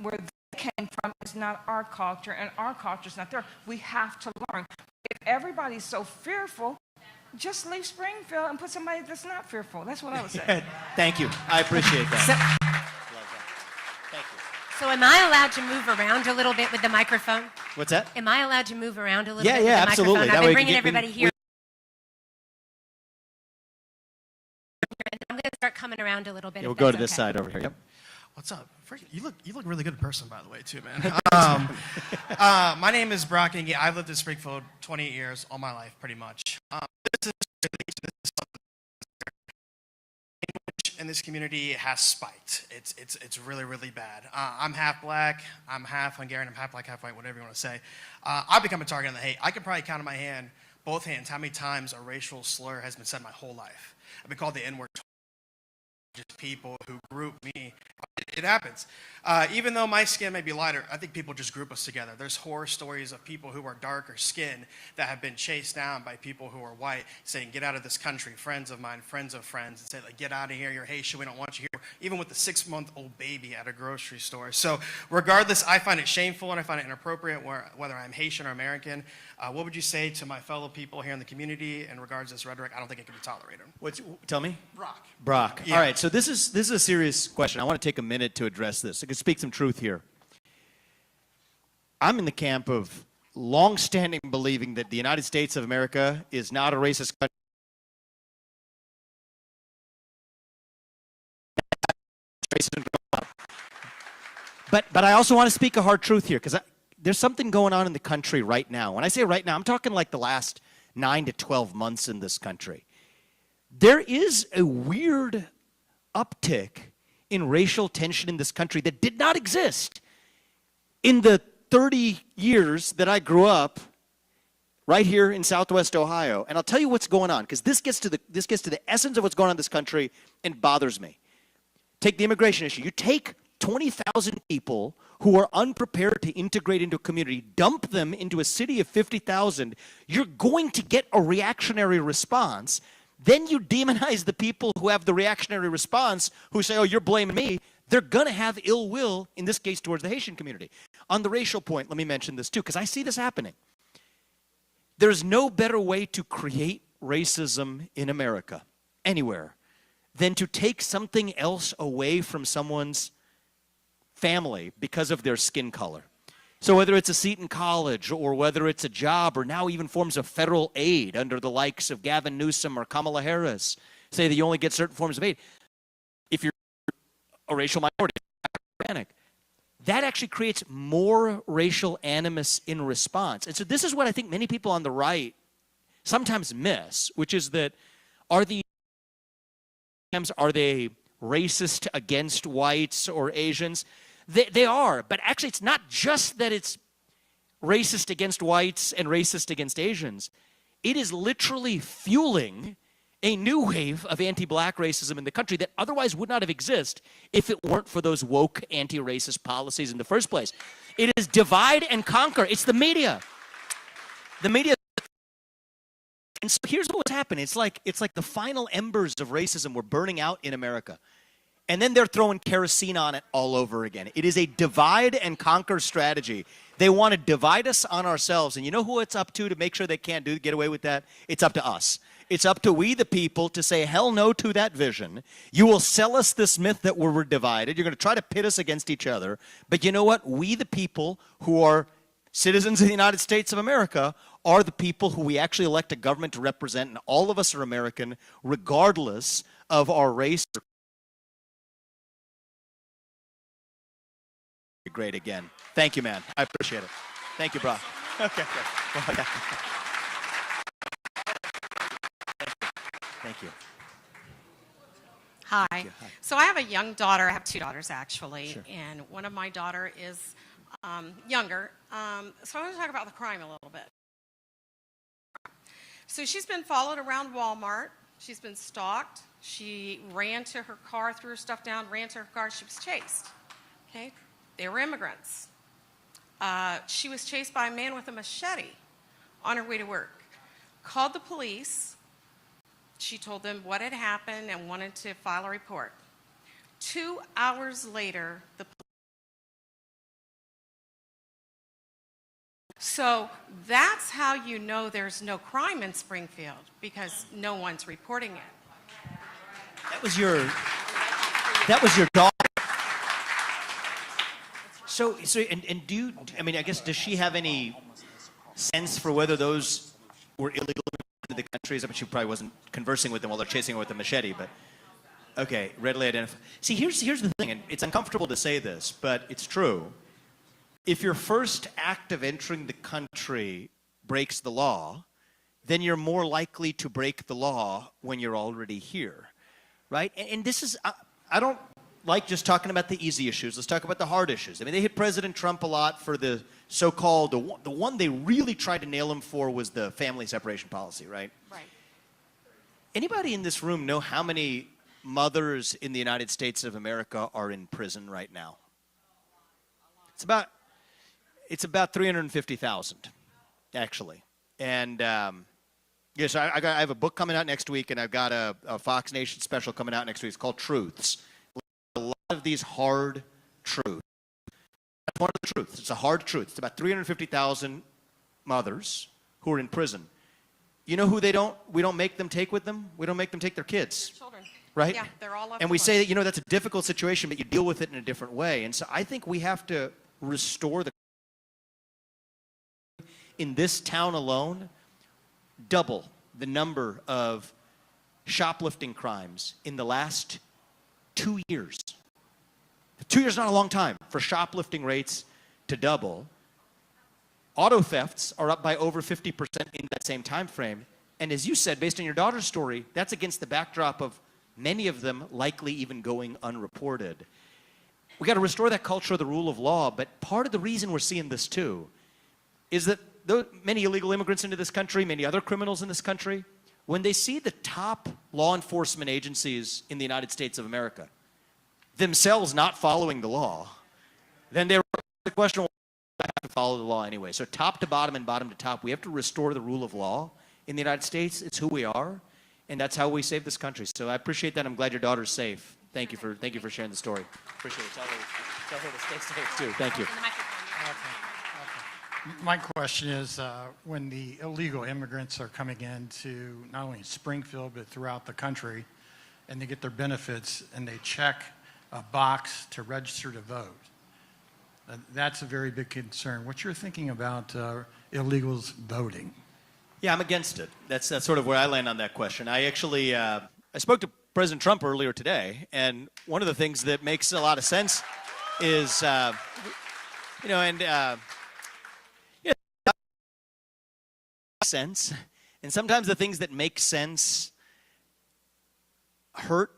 where they came from is not our culture, and our culture is not there. We have to learn. If everybody's so fearful, just leave Springfield and put somebody that's not fearful. That's what I would say. Thank you. I appreciate that. Love that. So am I allowed to move around a little bit with the microphone? What's that? Am I allowed to move around a little Yeah, bit yeah, with the absolutely. microphone? That I've way been we bringing can everybody here. I'm going to start coming around a little bit. Yeah, we'll if go that's to this okay. side over here. Yep. What's up? You look really good in person, by the way, too, man. My name is Brock, and I've lived in Springfield 28 years, all my life, pretty much. This is in this community has spiked. It's really, really bad. I'm half black, I'm half Hungarian, I'm half black, half white, whatever you want to say. I've become a target of the hate. I can probably count on my hand, both hands, how many times a racial slur has been said my whole life. I've been called the N-word. Just people who group me. It happens. Even though my skin may be lighter, I think people just group us together. There's horror stories of people who are darker skinned that have been chased down by people who are white, saying, get out of this country, friends of mine, friends of friends, and say, like, get out of here, you're Haitian, we don't want you here, even with the 6-month-old baby at a grocery store. So regardless, I find it shameful and I find it inappropriate, whether I'm Haitian or American. What would you say to my fellow people here in the community in regards to this rhetoric? I don't think it can be tolerated. Tell me? Brock. Yeah. All right, so this is a serious question. I want to take a minute to address this. I can speak some truth here. I'm in the camp of long-standing believing that the United States of America is not a racist country. But I also want to speak a hard truth here, because there's something going on in the country right now. When I say right now, I'm talking like the last 9 to 12 months in this country. There is a weird uptick in racial tension in this country that did not exist in the 30 years that I grew up right here in Southwest Ohio. And I'll tell you what's going on, because this gets to the essence of what's going on in this country and bothers me. Take the immigration issue. You take 20,000 people who are unprepared to integrate into a community, dump them into a city of 50,000, you're going to get a reactionary response. Then you demonize the people who have the reactionary response, who say, oh, you're blaming me. They're going to have ill will, in this case, towards the Haitian community. On the racial point, let me mention this too, because I see this happening. There's no better way to create racism in America, anywhere, than to take something else away from someone's family because of their skin color. So whether it's a seat in college, or whether it's a job, or now even forms of federal aid under the likes of Gavin Newsom or Kamala Harris, say that you only get certain forms of aid. If you're a racial minority, Hispanic, that actually creates more racial animus in response. And so this is what I think many people on the right sometimes miss, which is that are they racist against whites or Asians? They are, but actually it's not just that it's racist against whites and racist against Asians. It is literally fueling a new wave of anti-black racism in the country that otherwise would not have existed if it weren't for those woke anti-racist policies in the first place. It is divide and conquer. It's the media. The media. And so here's what's happening. It's like the final embers of racism were burning out in America. And then they're throwing kerosene on it all over again. It is a divide and conquer strategy. They want to divide us on ourselves. And you know who it's up to make sure they can't get away with that? It's up to us. It's up to we the people to say hell no to that vision. You will sell us this myth that we're divided. You're going to try to pit us against each other. But you know what? We the people who are citizens of the United States of America are the people who we actually elect a government to represent. And all of us are American regardless of our race. Great again. Thank you, man. I appreciate it. Thank you, bro. Okay. Well, yeah. Thank you. Hi. Thank you. Hi. So I have a young daughter. I have 2 daughters, actually. Sure. And one of my daughter is younger. So I want to talk about the crime a little bit. So she's been followed around Walmart. She's been stalked. She ran to her car, threw her stuff down, ran to her car. She was chased. Okay? They were immigrants. She was chased by a man with a machete on her way to work. Called the police. She told them what had happened and wanted to file a report. 2 hours later, the police. So that's how you know there's no crime in Springfield, because no one's reporting it. That was your daughter. And do you, I mean, I guess, does she have any sense for whether those were illegal into the country? I bet she probably wasn't conversing with them while they're chasing her with a machete, but okay, readily identified. See, here's the thing, and it's uncomfortable to say this, but it's true. If your first act of entering the country breaks the law, then you're more likely to break the law when you're already here, right? And this is, I don't like just talking about the easy issues. Let's talk about the hard issues. I mean, they hit President Trump a lot for the so-called, the one they really tried to nail him for was the family separation policy, right? Right. Anybody in this room know how many mothers in the United States of America are in prison right now? It's about 350,000, actually. And yes, I have a book coming out next week, and I've got a Fox Nation special coming out next week. It's called Truths. A lot of these hard truths. That's one of the truths. It's a hard truth. It's about 350,000 mothers who are in prison. You know who we don't make them take with them? We don't make them take their kids. Their children. Right? Yeah, they're all left And we alone. say that, that's a difficult situation, but you deal with it in a different way. And so I think we have to restore in this town alone, double the number of shoplifting crimes in the last 2 years. 2 years is not a long time for shoplifting rates to double. Auto thefts are up by over 50% in that same time frame. And as you said, based on your daughter's story, that's against the backdrop of many of them likely even going unreported. We got to restore that culture of the rule of law, but part of the reason we're seeing this too is that many illegal immigrants into this country, many other criminals in this country, when they see the top law enforcement agencies in the United States of America themselves not following the law, then they raise the question, well, I have to follow the law anyway. So top to bottom and bottom to top, we have to restore the rule of law in the United States. It's who we are, and that's how we save this country. So I appreciate that. I'm glad your daughter's safe. Thank you for sharing the story. Appreciate it. Tell her to stay safe too. Thank you. My question is, when the illegal immigrants are coming into not only Springfield, but throughout the country, and they get their benefits, and they check a box to register to vote, that's a very big concern. What's your thinking about illegals voting? Yeah, I'm against it. That's sort of where I land on that question. I actually, I spoke to President Trump earlier today, and one of the things that makes a lot of sense is, sense, and sometimes the things that make sense hurt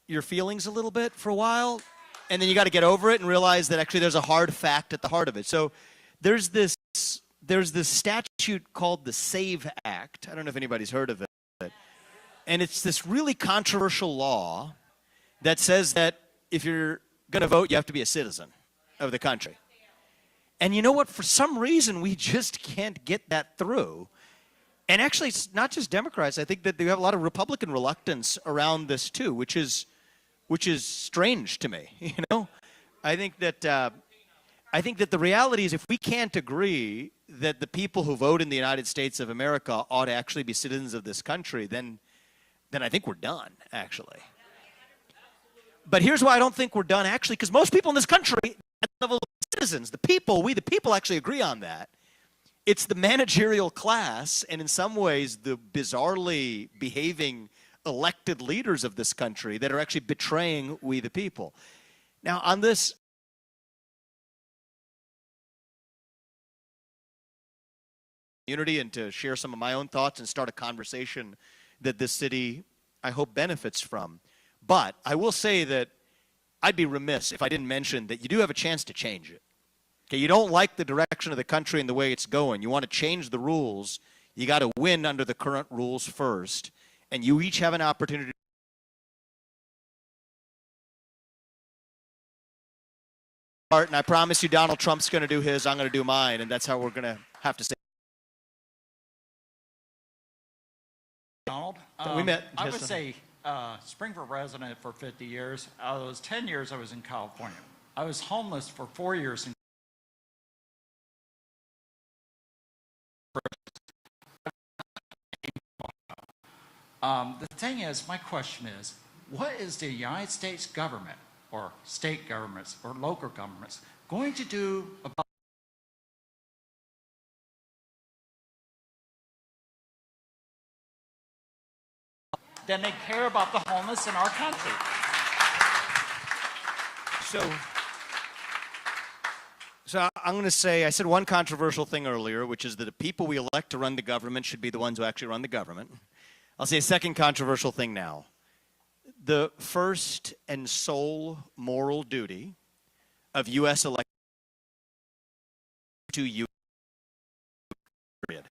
your feelings a little bit for a while, and then you got to get over it and realize that actually there's a hard fact at the heart of it. So there's this statute called the SAVE Act. I don't know if anybody's heard of it, and it's this really controversial law that says that if you're going to vote, you have to be a citizen of the country. And you know what? For some reason, we just can't get that through. And actually, it's not just Democrats. I think that they have a lot of Republican reluctance around this too, which is strange to me. I think that the reality is, if we can't agree that the people who vote in the United States of America ought to actually be citizens of this country, then I think we're done, actually. But here's why I don't think we're done, actually, because most people in this country, at the level of citizens, we the people actually agree on that. It's the managerial class, and in some ways, the bizarrely behaving elected leaders of this country that are actually betraying we the people. Now, on this community, and to share some of my own thoughts and start a conversation that this city, I hope, benefits from. But I will say that I'd be remiss if I didn't mention that you do have a chance to change it. Okay, you don't like the direction of the country and the way it's going. You want to change the rules. You got to win under the current rules first. And you each have an opportunity. And I promise you, Donald Trump's going to do his, I'm going to do mine, and that's how we're going to have to say. Donald, we met. I would say Springfield resident for 50 years. Out of those 10 years, I was in California. I was homeless for 4 years in the thing is, my question is, what is the United States government or state governments or local governments going to do about than they care about the homeless in our country. So I'm going to say, I said one controversial thing earlier, which is that the people we elect to run the government should be the ones who actually run the government. I'll say a second controversial thing now. The first and sole moral duty of U.S. elected to you. Period.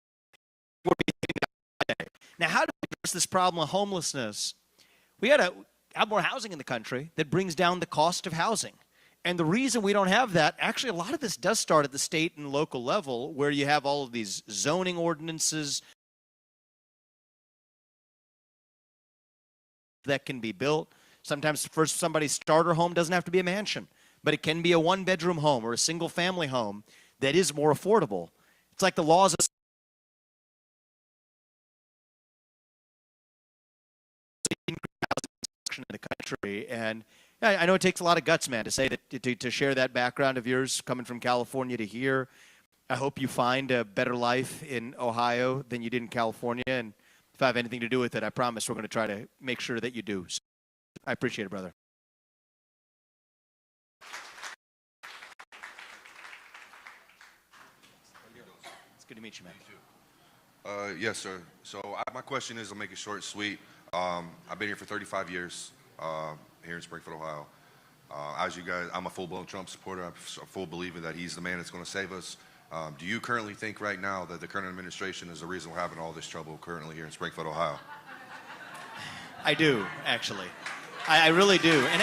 Now, how do we address this problem of homelessness? We got to have more housing in the country that brings down the cost of housing. And the reason we don't have that, actually, a lot of this does start at the state and local level, where you have all of these zoning ordinances that can be built. Sometimes for somebody's starter home doesn't have to be a mansion, but it can be a one-bedroom home or a single-family home that is more affordable. It's like the laws of in the country. And I know it takes a lot of guts, man, to say that, to share that background of yours coming from California to here. I hope you find a better life in Ohio than you did in California. And if I have anything to do with it, I promise we're going to try to make sure that you do. So I appreciate it, brother. It's good to meet you, man. Yes, sir. So my question is, I'll make it short and sweet. I've been here for 35 years here in Springfield, Ohio. As you guys, I'm a full-blown Trump supporter. I'm a full believer that he's the man that's going to save us. Do you currently think right now that the current administration is the reason we're having all this trouble currently here in Springfield, Ohio? I do, actually. I really do. And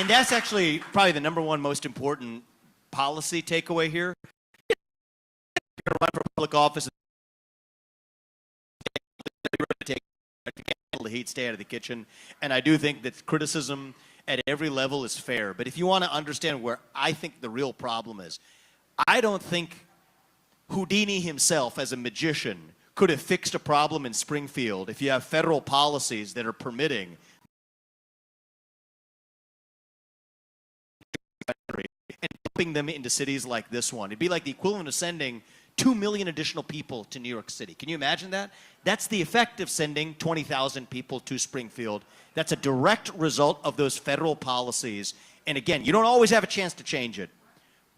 that's actually probably the number one most important policy takeaway here. You're run for public office, take the heat, stay out of the kitchen. And I do think that criticism at every level is fair. But if you want to understand where I think the real problem is, I don't think Houdini himself as a magician could have fixed a problem in Springfield if you have federal policies that are permitting and dumping them into cities like this one. It'd be like the equivalent of sending 2 million additional people to New York City. Can you imagine that? That's the effect of sending 20,000 people to Springfield. That's a direct result of those federal policies. And again, you don't always have a chance to change it.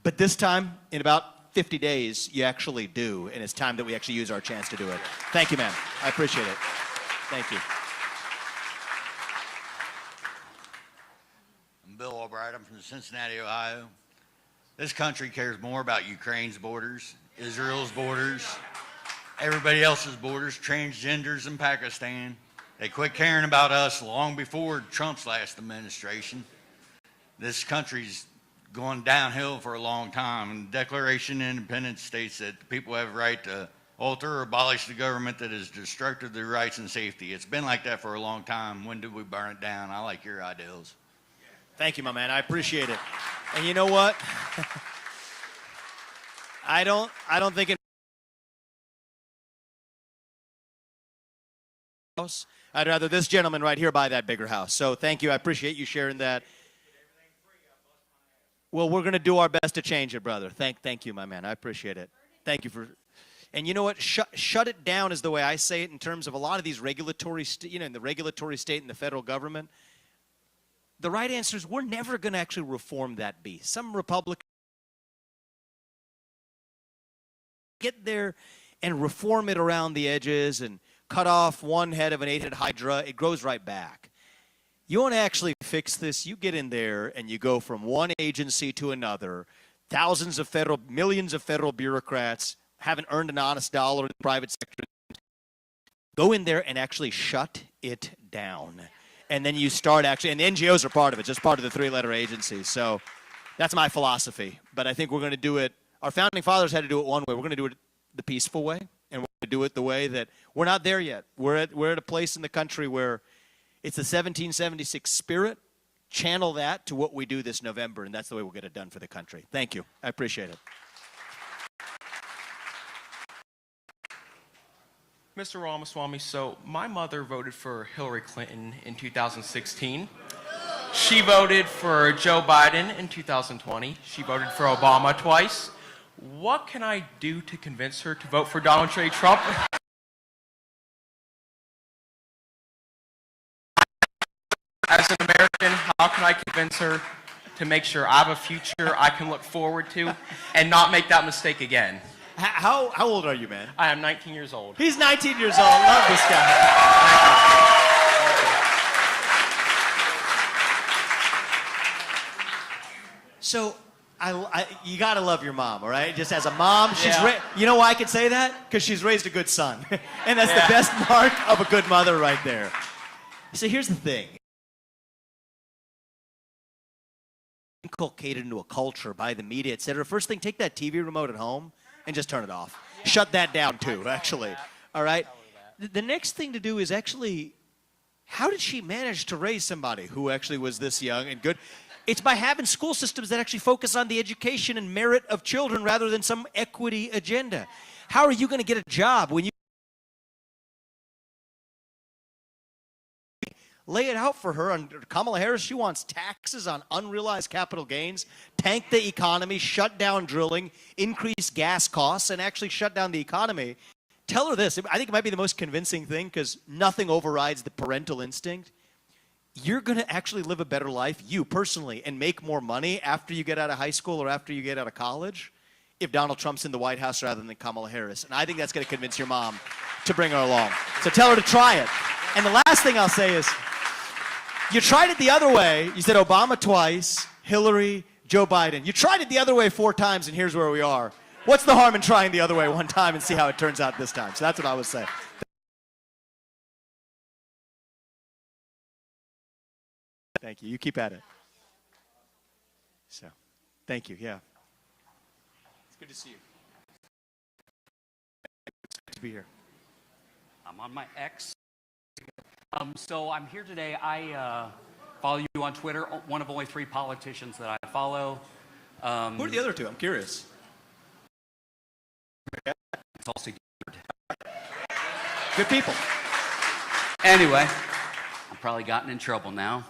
But this time, in about 50 days, you actually do. And it's time that we actually use our chance to do it. Thank you, man. I appreciate it. Thank you. I'm Bill Albright. I'm from Cincinnati, Ohio. This country cares more about Ukraine's borders, Israel's borders, everybody else's borders, transgenders in Pakistan. They quit caring about us long before Trump's last administration. This country's gone downhill for a long time. And the Declaration of Independence states that people have a right to alter or abolish the government that is destructive to their rights and safety. It's been like that for a long time. When did we burn it down? I like your ideals. Thank you, my man. I appreciate it. And you know what? I don't think it. I'd rather this gentleman right here buy that bigger house. So thank you. I appreciate you sharing that. Well, we're going to do our best to change it, brother. Thank you, my man. I appreciate it. Thank you for. And you know what? Shut it down is the way I say it in terms of a lot of these regulatory, in the regulatory state and the federal government. The right answer is we're never going to actually reform that beast. Some Republicans get there and reform it around the edges and cut off one head of an 8-headed hydra. It grows right back. You want to actually fix this, you get in there and you go from one agency to another. Millions of federal bureaucrats haven't earned an honest dollar in the private sector. Go in there and actually shut it down. And then you start actually, and the NGOs are part of it, just part of the three-letter agency. So that's my philosophy. But I think we're going to do it. Our founding fathers had to do it one way. We're going to do it the peaceful way, and we're going to do it the way that we're not there yet. We're at a place in the country where it's the 1776 spirit. Channel that to what we do this November, and that's the way we'll get it done for the country. Thank you. I appreciate it. Mr. Ramaswamy, so my mother voted for Hillary Clinton in 2016. She voted for Joe Biden in 2020. She voted for Obama twice. What can I do to convince her to vote for Donald J. Trump? As an American, how can I convince her to make sure I have a future I can look forward to and not make that mistake again? How old are you, man? I am 19 years old. He's 19 years old. Love this guy. So, you gotta love your mom, all right? Just as a mom, you know why I can say that? Because she's raised a good son. And that's the best mark of a good mother right there. So here's the thing. Inculcated into a culture by the media, et cetera. First thing, take that TV remote at home and just turn it off. Shut that down too, actually. All right? The next thing to do is actually, how did she manage to raise somebody who actually was this young and good? It's by having school systems that actually focus on the education and merit of children rather than some equity agenda. How are you going to get a job when you lay it out for her? On Kamala Harris, she wants taxes on unrealized capital gains, tank the economy, shut down drilling, increase gas costs, and actually shut down the economy. Tell her this. I think it might be the most convincing thing because nothing overrides the parental instinct. You're going to actually live a better life, you personally, and make more money after you get out of high school or after you get out of college if Donald Trump's in the White House rather than Kamala Harris. And I think that's going to convince your mom to bring her along. So tell her to try it. And the last thing I'll say is, you tried it the other way. You said Obama twice, Hillary, Joe Biden. You tried it the other way 4 times, and here's where we are. What's the harm in trying the other way 1 time and see how it turns out this time? So that's what I would say. Thank you. You keep at it. So, thank you. Yeah. It's good to see you. It's good to be here. I'm on my X. So I'm here today. I follow you on Twitter, one of only 3 politicians that I follow. Who are the other 2? I'm curious. It's also good people. Anyway, I'm probably gotten in trouble now.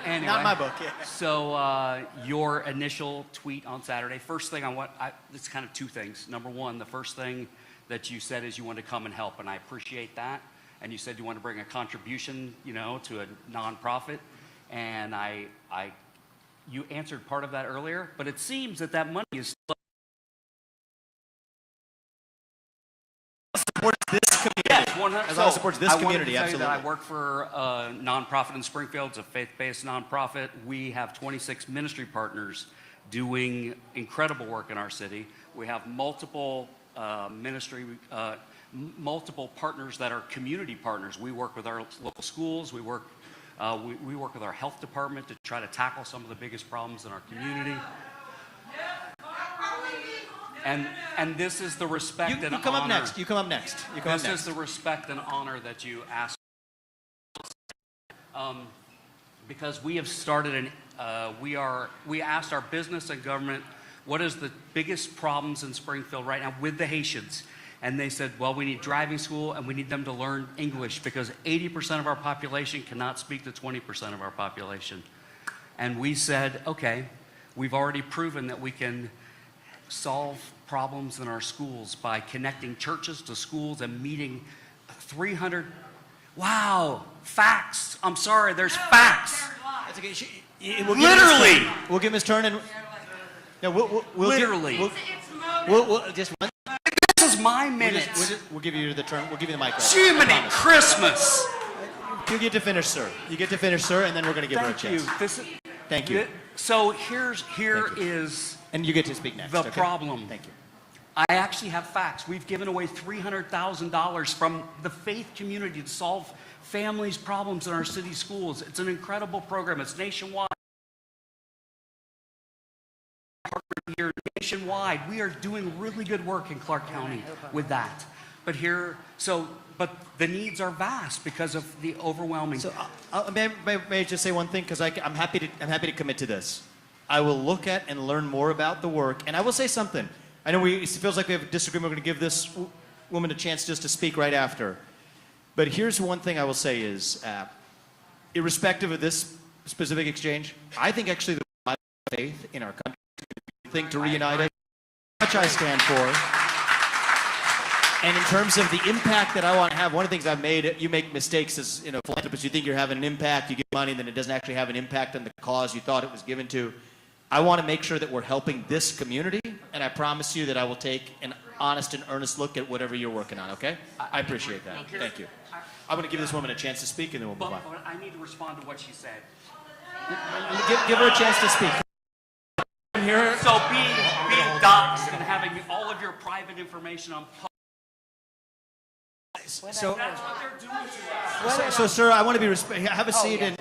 Anyway, not in my book, yeah. So your initial tweet on Saturday, first thing it's kind of 2 things. Number 1, the first thing that you said is you want to come and help, and I appreciate that. And you said you want to bring a contribution, to a nonprofit. And you answered part of that earlier, but it seems that money is still supports this community. Yes, 100%. As long as it supports this community, I absolutely. I work for a nonprofit in Springfield. It's a faith-based nonprofit. We have 26 ministry partners doing incredible work in our city. We have multiple multiple partners that are community partners. We work with our local schools. We work with our health department to try to tackle some of the biggest problems in our community. And this is the respect and honor. You come up next. You come up next. This is the respect and honor that you ask. Because we have started we asked our business and government, what is the biggest problems in Springfield right now with the Haitians? And they said, well, we need driving school and we need them to learn English because 80% of our population cannot speak to 20% of our population. And we said, okay, we've already proven that we can solve problems in our schools by connecting churches to schools and meeting 300. Wow, facts. I'm sorry, there's facts. That's okay. Literally. We'll give him his turn and. No, we'll literally. We'll just one. This is my minute. We'll give you the turn. We'll give you the mic. Jiminy Christmas. You get to finish, sir. You get to finish, sir, and then we're going to give her a chance. Thank you. So here is. And you get to speak next. The problem. Thank you. I actually have facts. We've given away $300,000 from the faith community to solve families' problems in our city schools. It's an incredible program. It's nationwide. Here nationwide, we are doing really good work in Clark County with that. But the needs are vast because of the overwhelming. So, may I just say one thing? Because I'm happy to commit to this. I will look at and learn more about the work, and I will say something. I know it feels like we have a disagreement. We're going to give this. woman a chance just to speak right after. But here's one thing I will say is, irrespective of this specific exchange, I think actually the faith in our country thing to reunite it, much I stand for. And in terms of the impact that I want to have, one of the things I've made, you make mistakes as philanthropist, you think you're having an impact, you give money, and then it doesn't actually have an impact on the cause you thought it was given to. I want to make sure that we're helping this community, and I promise you that I will take an honest and earnest look at whatever you're working on, okay? I appreciate that. Thank you. I'm going to give this woman a chance to speak, and then we'll move on. But I need to respond to what she said. Give her a chance to speak. So being doxxed and having all of your private information on public. So, that's what they're doing to us. so, sir, I want to be have a seat and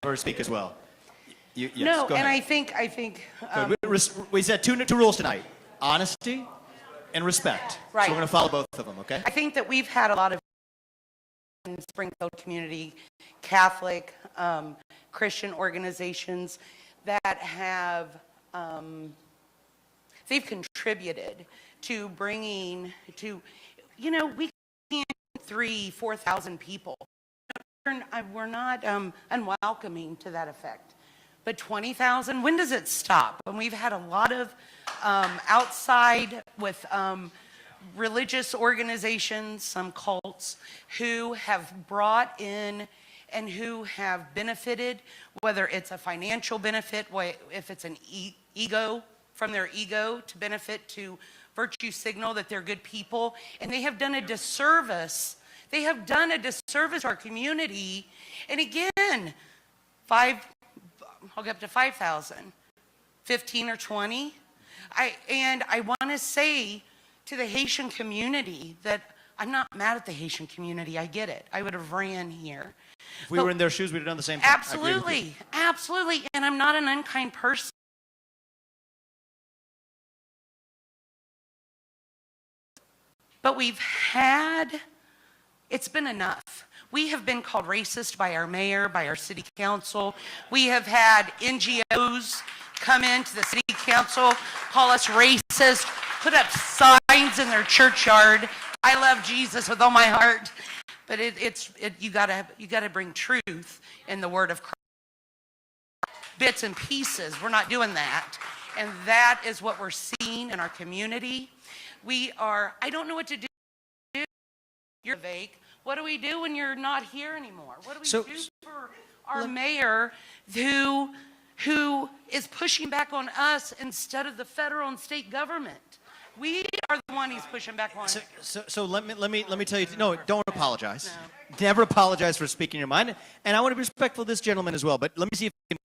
her speak as well. Yes, no, go and ahead. I think. We said two rules tonight: honesty and respect. Right. So we're going to follow both of them, okay? I think that we've had a lot of in the Springfield community, Catholic, Christian organizations that have they've contributed to bringing to, we can't 3,000-4,000 people. We're not unwelcoming to that effect. But 20,000, when does it stop? And we've had a lot of outside with religious organizations, some cults, who have brought in and who have benefited, whether it's a financial benefit, if it's an ego, from their ego to benefit to virtue signal that they're good people, and they have done a disservice. They have done a disservice to our community. And again, I'll get up to 5,000, 15 or 20. And I want to say to the Haitian community that I'm not mad at the Haitian community. I get it. I would have ran here. If we were in their shoes, we'd have done the same thing. Absolutely, absolutely. And I'm not an unkind person. But it's been enough. We have been called racist by our mayor, by our city council. We have had NGOs come into the city council, call us racist, put up signs in their churchyard. I love Jesus with all my heart. But you gotta bring truth in the word of Christ. Bits and pieces, we're not doing that. And that is what we're seeing in our community. I don't know what to do. You're Vivek. What do we do when you're not here anymore? What do we do for our mayor who is pushing back on us instead of the federal and state government? We are the one he's pushing back on. So let me tell you. No, don't apologize. No. Never apologize for speaking your mind. And I want to be respectful of this gentleman as well. But let me see if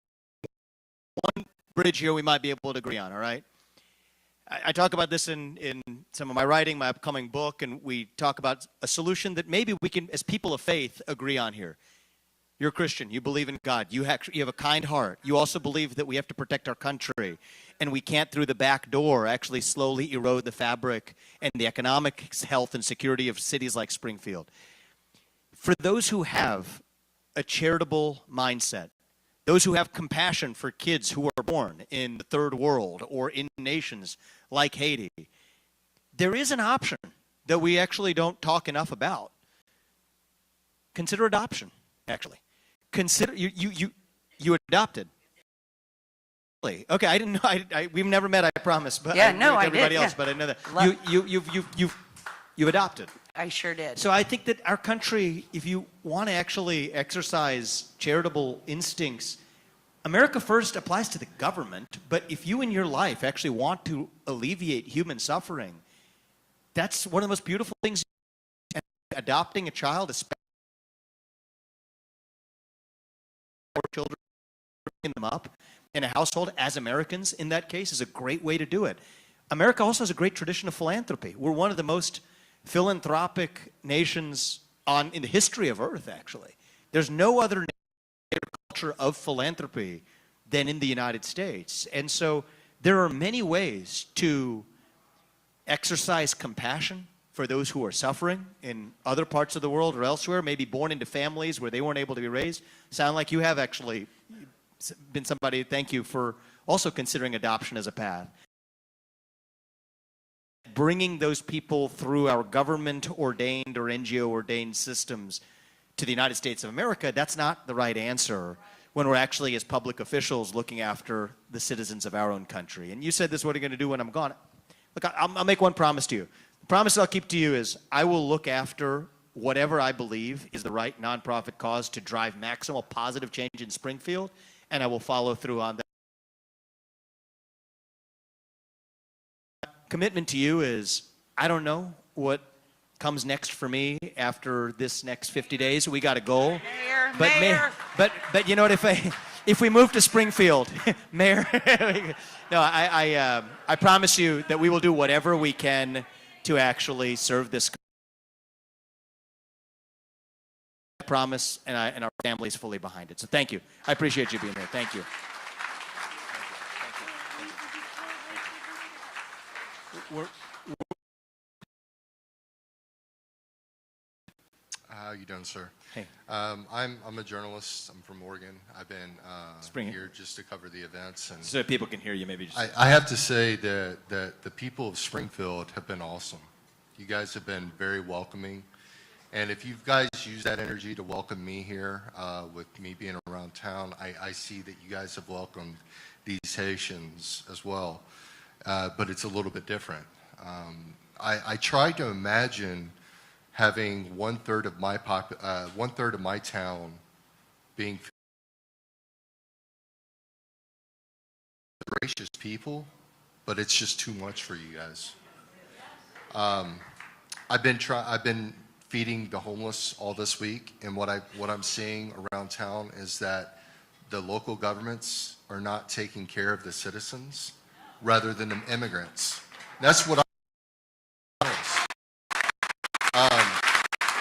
one bridge here we might be able to agree on. All right. I talk about this in some of my writing, my upcoming book, and we talk about a solution that maybe we can, as people of faith, agree on here. You're a Christian. You believe in God. You have a kind heart. You also believe that we have to protect our country, and we can't, through the back door, actually slowly erode the fabric and the economic health and security of cities like Springfield. For those who have a charitable mindset, those who have compassion for kids who are born in the third world or in nations like Haiti, there is an option that we actually don't talk enough about. Consider adoption, actually. Consider, you adopted. Okay, I didn't know, we've never met, I promise. But yeah, I no, I did. Everybody else, but I know that. You've adopted. I sure did. So I think that our country, if you want to actually exercise charitable instincts, America First applies to the government, but if you in your life actually want to alleviate human suffering, that's one of the most beautiful things. Adopting a child, especially children, bringing them up in a household as Americans, in that case, is a great way to do it. America also has a great tradition of philanthropy. We're one of the most philanthropic nations in the history of Earth, actually. There's no other culture of philanthropy than in the United States. And so there are many ways to exercise compassion for those who are suffering in other parts of the world or elsewhere, maybe born into families where they weren't able to be raised. Sound like you have actually been somebody, thank you for also considering adoption as a path. bringing those people through our government-ordained or NGO-ordained systems to the United States of America, that's not the right answer when we're actually, as public officials, looking after the citizens of our own country. And you said this, what are you going to do when I'm gone? Look, I'll make one promise to you. The promise I'll keep to you is I will look after whatever I believe is the right nonprofit cause to drive maximal positive change in Springfield, and I will follow through on that. Commitment to you is, I don't know what comes next for me after this next 50 days. We got a goal. Mayor. But you know what, if we move to Springfield, Mayor, no, I promise you that we will do whatever we can to actually serve this. I promise, and our family is fully behind it. So thank you. I appreciate you being here. Thank you. How you doing, sir? Hey. I'm a journalist. I'm from Oregon. I've been here just to cover the events. And so people can hear you, maybe just... I have to say that the people of Springfield have been awesome. You guys have been very welcoming. And if you guys use that energy to welcome me here, with me being around town, I see that you guys have welcomed these Haitians as well. But it's a little bit different. I try to imagine having one-third of my town being gracious people, but it's just too much for you guys. I've been feeding the homeless all this week, and what I'm seeing around town is that the local governments are not taking care of the citizens rather than the immigrants. That's what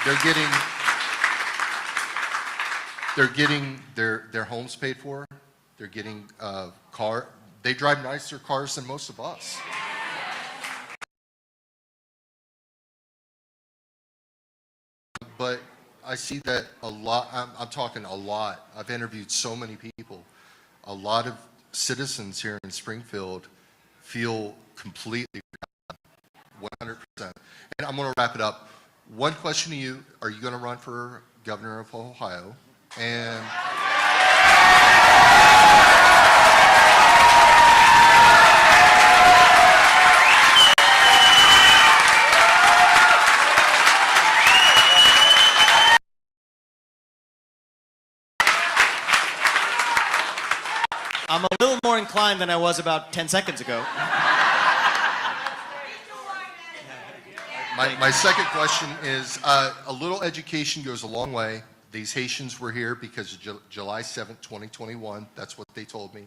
they're getting their homes paid for. They're getting they drive nicer cars than most of us. But I see that a lot. I'm talking a lot. I've interviewed so many people. A lot of citizens here in Springfield feel completely 100%. And I'm going to wrap it up. One question to you: are you going to run for governor of Ohio? And I'm a little more inclined than I was about 10 seconds ago. My second question is, a little education goes a long way. These Haitians were here because of July 7th, 2021. That's what they told me.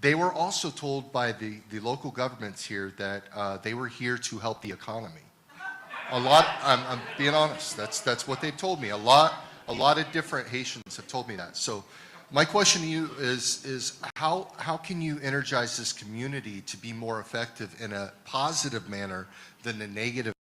They were also told by the local governments here that they were here to help the economy. I'm being honest. That's what they've told me. A lot of different Haitians have told me that. So my question to you is how can you energize this community to be more effective in a positive manner than the negative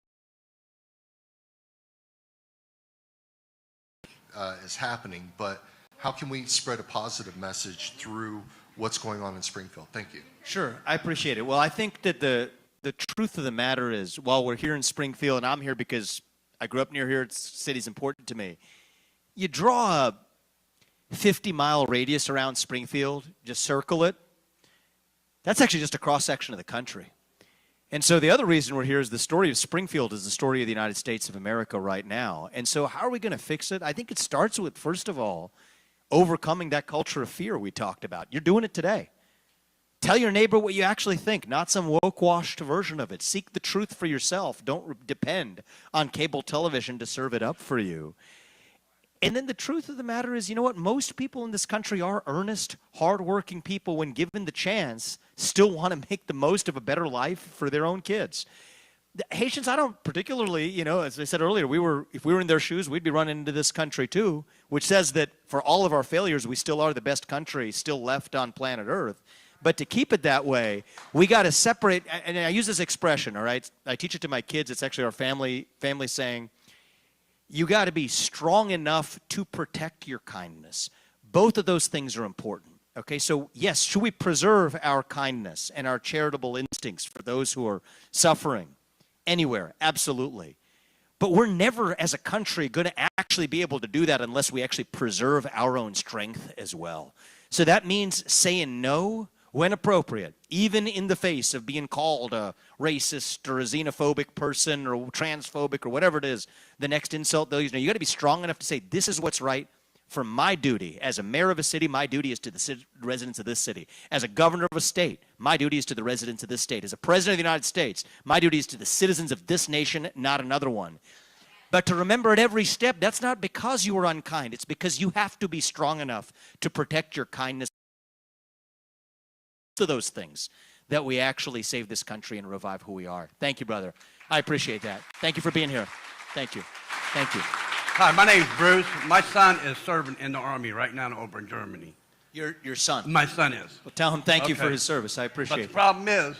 is happening, but how can we spread a positive message through what's going on in Springfield? Thank you. Sure, I appreciate it. Well, I think that the truth of the matter is, while we're here in Springfield, and I'm here because I grew up near here, the city's important to me, you draw a 50-mile radius around Springfield, just circle it, that's actually just a cross-section of the country. And so the other reason we're here is the story of Springfield is the story of the United States of America right now. And so how are we going to fix it? I think it starts with, first of all, overcoming that culture of fear we talked about. You're doing it today. Tell your neighbor what you actually think, not some woke-washed version of it. Seek the truth for yourself. Don't depend on cable television to serve it up for you. And then the truth of the matter is, you know what? Most people in this country are earnest, hardworking people when given the chance, still want to make the most of a better life for their own kids. The Haitians, I don't particularly, you know, as I said earlier, if we were in their shoes, we'd be running into this country too, which says that for all of our failures, we still are the best country still left on planet Earth. But to keep it that way, we got to separate, and I use this expression, all right? I teach it to my kids. It's actually our family saying, you got to be strong enough to protect your kindness. Both of those things are important. Okay, so yes, should we preserve our kindness and our charitable instincts for those who are suffering? anywhere, absolutely. But we're never, as a country, going to actually be able to do that unless we actually preserve our own strength as well. So that means saying no when appropriate, even in the face of being called a racist or a xenophobic person or transphobic or whatever it is, the next insult they'll use. You got to be strong enough to say, this is what's right. For my duty, as a mayor of a city, my duty is to the residents of this city. As a governor of a state, my duty is to the residents of this state. As a president of the United States, my duty is to the citizens of this nation, not another one. But to remember at every step, that's not because you were unkind. It's because you have to be strong enough to protect your kindness to those things that we actually save this country and revive who we are. Thank you, brother. I appreciate that. Thank you for being here. Thank you. Thank you. Hi, my name's Bruce. My son is serving in the Army right now over in Germany. Your son? My son is. Well, tell him thank you for his service. I appreciate it. But the problem is,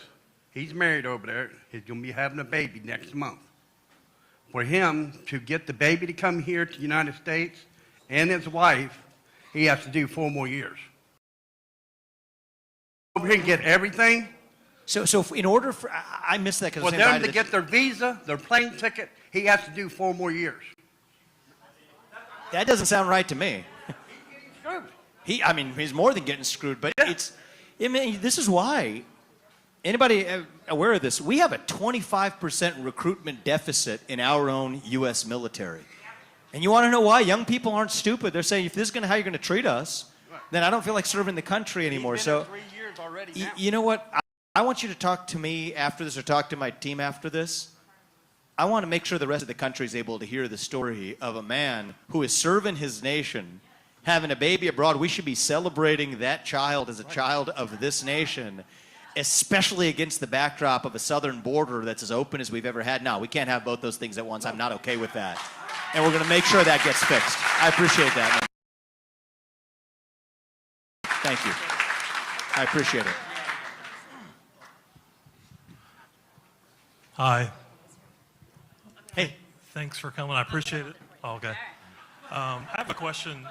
he's married over there. He's going to be having a baby next month. For him to get the baby to come here to the United States and his wife, he has to do 4 more years. Over here and get everything. So in order for, I missed that because for them to get their visa, their plane ticket, he has to do 4 more years. That doesn't sound right to me. I mean, he's more than getting screwed, but this is why. Anybody aware of this? We have a 25% recruitment deficit in our own U.S. military. And you want to know why? Young people aren't stupid. They're saying, if this is how you're going to treat us, then I don't feel like serving the country anymore. So, 3 years already now. you know what? I want you to talk to me after this or talk to my team after this. I want to make sure the rest of the country is able to hear the story of a man who is serving his nation, having a baby abroad. We should be celebrating that child as a child of this nation, especially against the backdrop of a southern border that's as open as we've ever had. No, we can't have both those things at once. I'm not okay with that. And we're going to make sure that gets fixed. I appreciate that. Thank you. I appreciate it. Hi. Hey. Thanks for coming. I appreciate it. Oh, okay. I have a question.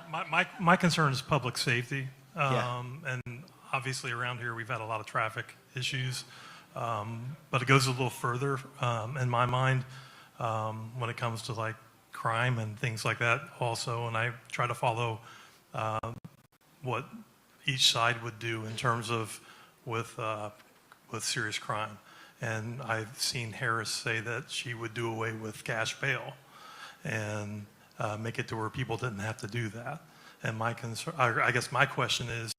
My concern is public safety. And obviously around here we've had a lot of traffic issues. But it goes a little further in my mind when it comes to like crime and things like that also. And I try to follow what each side would do in terms of with serious crime. And I've seen Harris say that she would do away with cash bail and make it to where people didn't have to do that. And my concern, I guess my question is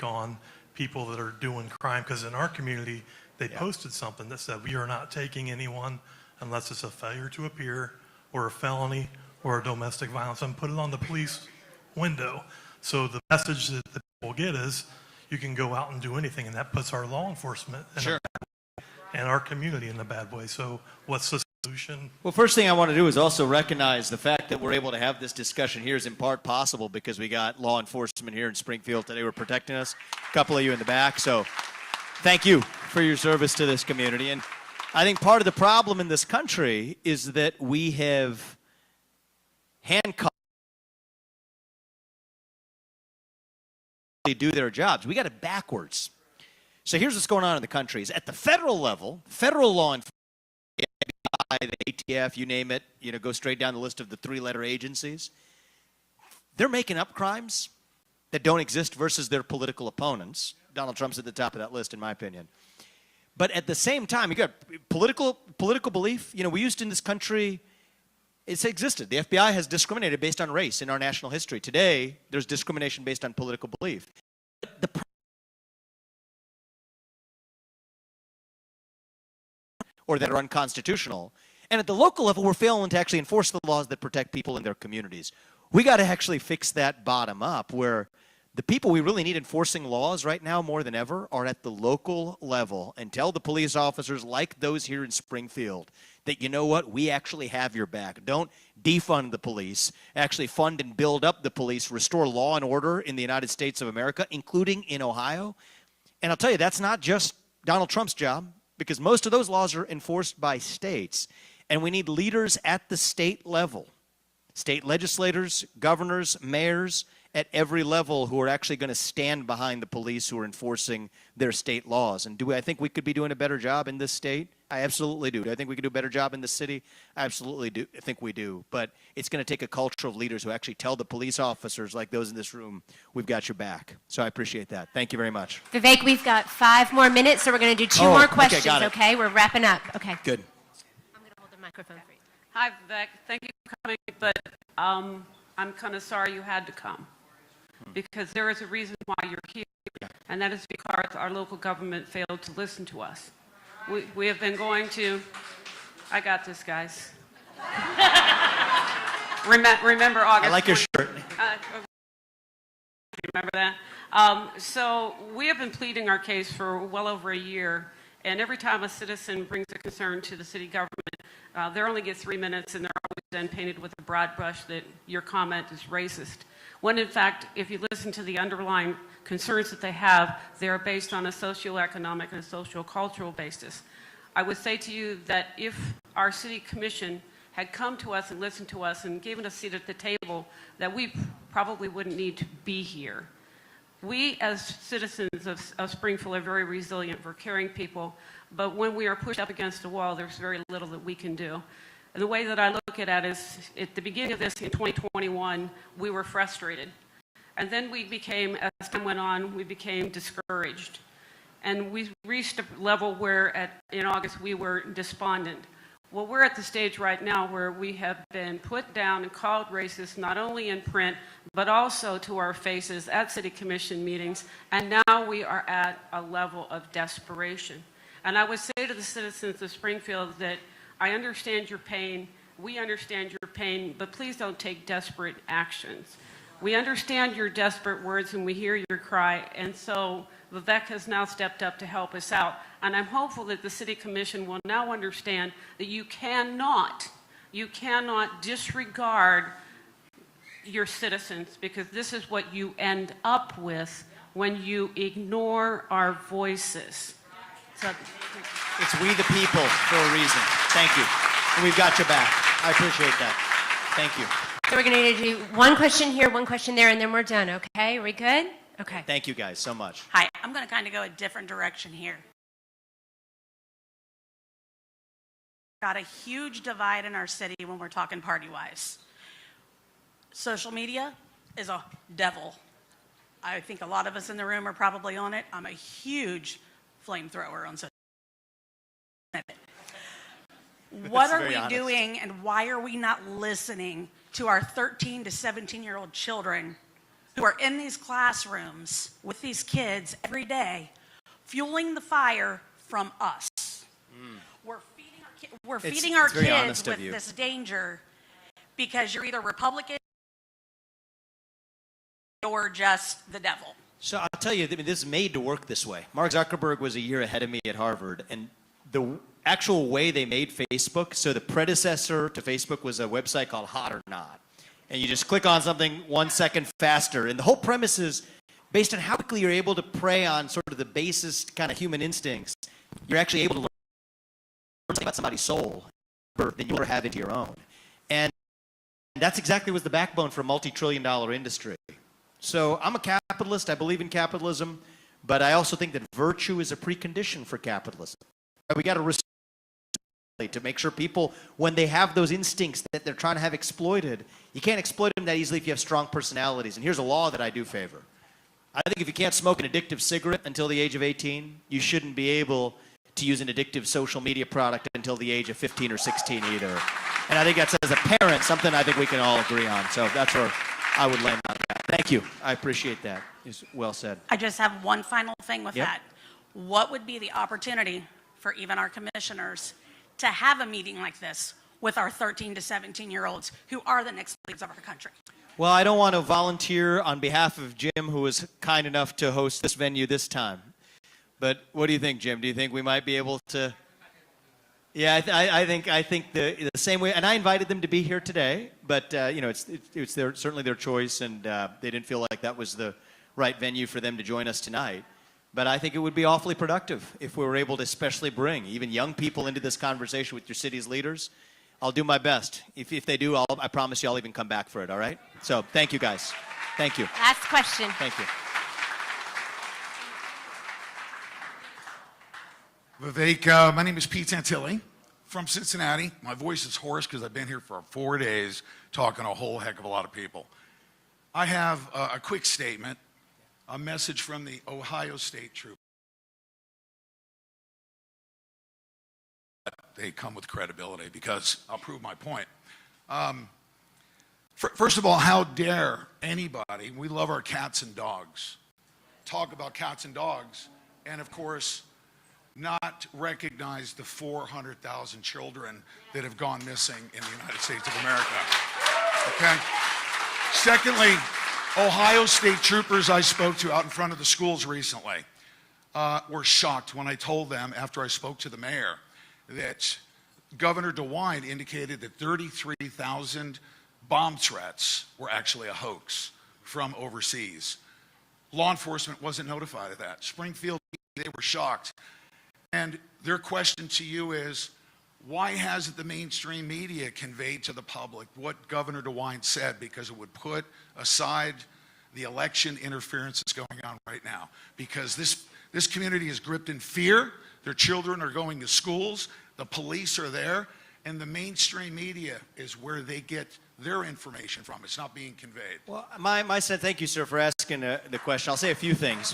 on people that are doing crime, because in our community, they posted something that said, we are not taking anyone unless it's a failure to appear or a felony or a domestic violence, and put it on the police window. So the message that the people get is, you can go out and do anything, and that puts our law enforcement and our community in a bad way. So what's the solution? Well, first thing I want to do is also recognize the fact that we're able to have this discussion here is in part possible because we got law enforcement here in Springfield today. We're protecting us. A couple of you in the back. So thank you for your service to this community. And I think part of the problem in this country is that we have handcuffed do their jobs. We got it backwards. So here's what's going on in the country. Is at the federal level, federal law enforcement, the FBI, the ATF, you name it, go straight down the list of the 3-letter agencies. They're making up crimes that don't exist versus their political opponents. Donald Trump's at the top of that list, in my opinion. But at the same time, you got political belief. We used in this country, it's existed. The FBI has discriminated based on race in our national history. Today, there's discrimination based on political belief. Or that are unconstitutional. And at the local level, we're failing to actually enforce the laws that protect people in their communities. We got to actually fix that bottom up, where the people we really need enforcing laws right now more than ever are at the local level, and tell the police officers like those here in Springfield that, you know what, we actually have your back. Don't defund the police. Actually fund and build up the police, restore law and order in the United States of America, including in Ohio. And I'll tell you, that's not just Donald Trump's job, because most of those laws are enforced by states. And we need leaders at the state level, state legislators, governors, mayors, at every level who are actually going to stand behind the police who are enforcing their state laws. And I think we could be doing a better job in this state? I absolutely do. Do I think we could do a better job in the city? I absolutely do. I think we do. But it's going to take a culture of leaders who actually tell the police officers like those in this room, we've got your back. So I appreciate that. Thank you very much. Vivek, we've got 5 more minutes, so we're going to do 2 more questions, okay? We're wrapping up. Okay. Good. I'm going to hold the microphone for you. Hi, Vivek. Thank you for coming, but I'm kind of sorry you had to come because there is a reason why you're here, and that is because our local government failed to listen to us. We have been going to, I got this, guys. Remember August. I like your shirt. Remember that? So we have been pleading our case for well over a year, and every time a citizen brings a concern to the city government, they only get 3 minutes, and they're always then painted with a broad brush that your comment is racist. When in fact, if you listen to the underlying concerns that they have, they are based on a socioeconomic and a social-cultural basis. I would say to you that if our city commission had come to us and listened to us and given us a seat at the table, that we probably wouldn't need to be here. We, as citizens of Springfield, are very resilient. We're caring people, but when we are pushed up against a wall, there's very little that we can do. And the way that I look at it is, at the beginning of this, in 2021, we were frustrated. And then we became, as time went on, we became discouraged. And we reached a level where, in August, we were despondent. Well, we're at the stage right now where we have been put down and called racist, not only in print, but also to our faces at city commission meetings, and now we are at a level of desperation. And I would say to the citizens of Springfield that I understand your pain, we understand your pain, but please don't take desperate actions. We understand your desperate words and we hear your cry, and so Vivek has now stepped up to help us out. And I'm hopeful that the City Commission will now understand that you cannot disregard your citizens, because this is what you end up with when you ignore our voices. So, it's we the people for a reason. Thank you. And we've got your back. I appreciate that. Thank you. So we're going to do 1 question here, 1 question there, and then we're done, okay? Are we good? Okay. Thank you guys so much. Hi, I'm going to kind of go a different direction here. Got a huge divide in our city when we're talking party-wise. Social media is a devil. I think a lot of us in the room are probably on it. I'm a huge flamethrower on social media. What are we doing, and why are we not listening to our 13 to 17-year-old children who are in these classrooms with these kids every day, fueling the fire from us? We're feeding our kids with this danger because you're either Republican or just the devil. So I'll tell you, this is made to work this way. Mark Zuckerberg was a year ahead of me at Harvard, and the actual way they made Facebook, so the predecessor to Facebook was a website called Hot or Not. And you just click on something 1 second faster. And the whole premise is based on how quickly you're able to prey on sort of the basest kind of human instincts. You're actually able to learn something about somebody's soul than you'll ever have into your own. And that's exactly what's the backbone for a multi-trillion-dollar industry. So I'm a capitalist. I believe in capitalism. But I also think that virtue is a precondition for capitalism. We got to make sure people, when they have those instincts that they're trying to have exploited, you can't exploit them that easily if you have strong personalities. And here's a law that I do favor. I think if you can't smoke an addictive cigarette until the age of 18, you shouldn't be able to use an addictive social media product until the age of 15 or 16 either. And I think that's, as a parent, something I think we can all agree on. So that's where I would land on that. Thank you. I appreciate that. It's well said. I just have one final thing with that. What would be the opportunity for even our commissioners to have a meeting like this with our 13 to 17-year-olds who are the next leaders of our country? Well, I don't want to volunteer on behalf of Jim, who was kind enough to host this venue this time. But what do you think, Jim? Do you think we might be able to? Yeah, I think the same way. And I invited them to be here today, but it's certainly their choice, and they didn't feel like that was the right venue for them to join us tonight. But I think it would be awfully productive if we were able to especially bring even young people into this conversation with your city's leaders. I'll do my best. If they do, I promise you I'll even come back for it, all right? So thank you, guys. Thank Thank you. Last question. Thank you. Vivek, my name is Pete Santilli from Cincinnati. My voice is hoarse because I've been here for 4 days talking to a whole heck of a lot of people. I have a quick statement, a message from the Ohio State Troopers. They come with credibility because I'll prove my point. First of all, how dare anybody, we love our cats and dogs, talk about cats and dogs, and of course, not recognize the 400,000 children that have gone missing in the United States of America. Okay? Secondly, Ohio State troopers I spoke to out in front of the schools recently were shocked when I told them, after I spoke to the mayor, that Governor DeWine indicated that 33,000 bomb threats were actually a hoax from overseas. Law enforcement wasn't notified of that. Springfield, they were shocked. And their question to you is, why hasn't the mainstream media conveyed to the public what Governor DeWine said? Because it would put aside the election interference that's going on right now. Because this community is gripped in fear. Their children are going to schools. The police are there. And the mainstream media is where they get their information from. It's not being conveyed. Well, my sense, thank you, sir, for asking the question. I'll say a few things.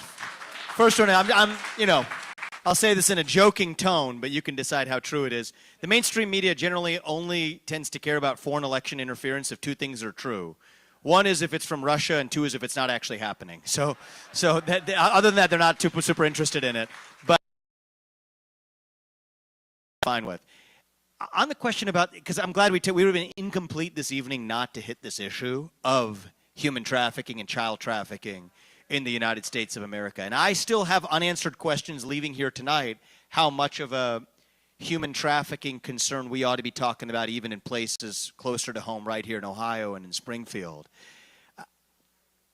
First one, I'll say this in a joking tone, but you can decide how true it is. The mainstream media generally only tends to care about foreign election interference if two things are true. One is if it's from Russia, and two is if it's not actually happening. So other than that, they're not super interested in it. But fine with. On the question about, because I'm glad we would have been incomplete this evening not to hit this issue of human trafficking and child trafficking in the United States of America. And I still have unanswered questions leaving here tonight, how much of a human trafficking concern we ought to be talking about even in places closer to home right here in Ohio and in Springfield.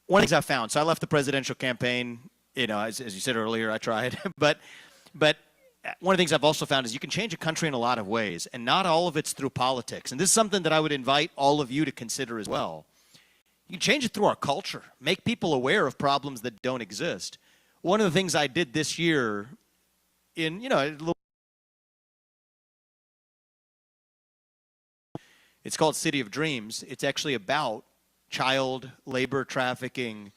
One of the things I found, so I left the presidential campaign, as you said earlier, I tried, but one of the things I've also found is you can change a country in a lot of ways, and not all of it's through politics. And this is something that I would invite all of you to consider as well. You can change it through our culture, make people aware of problems that don't exist. One of the things I did this year in, it's called City of Dreams. It's actually about child labor trafficking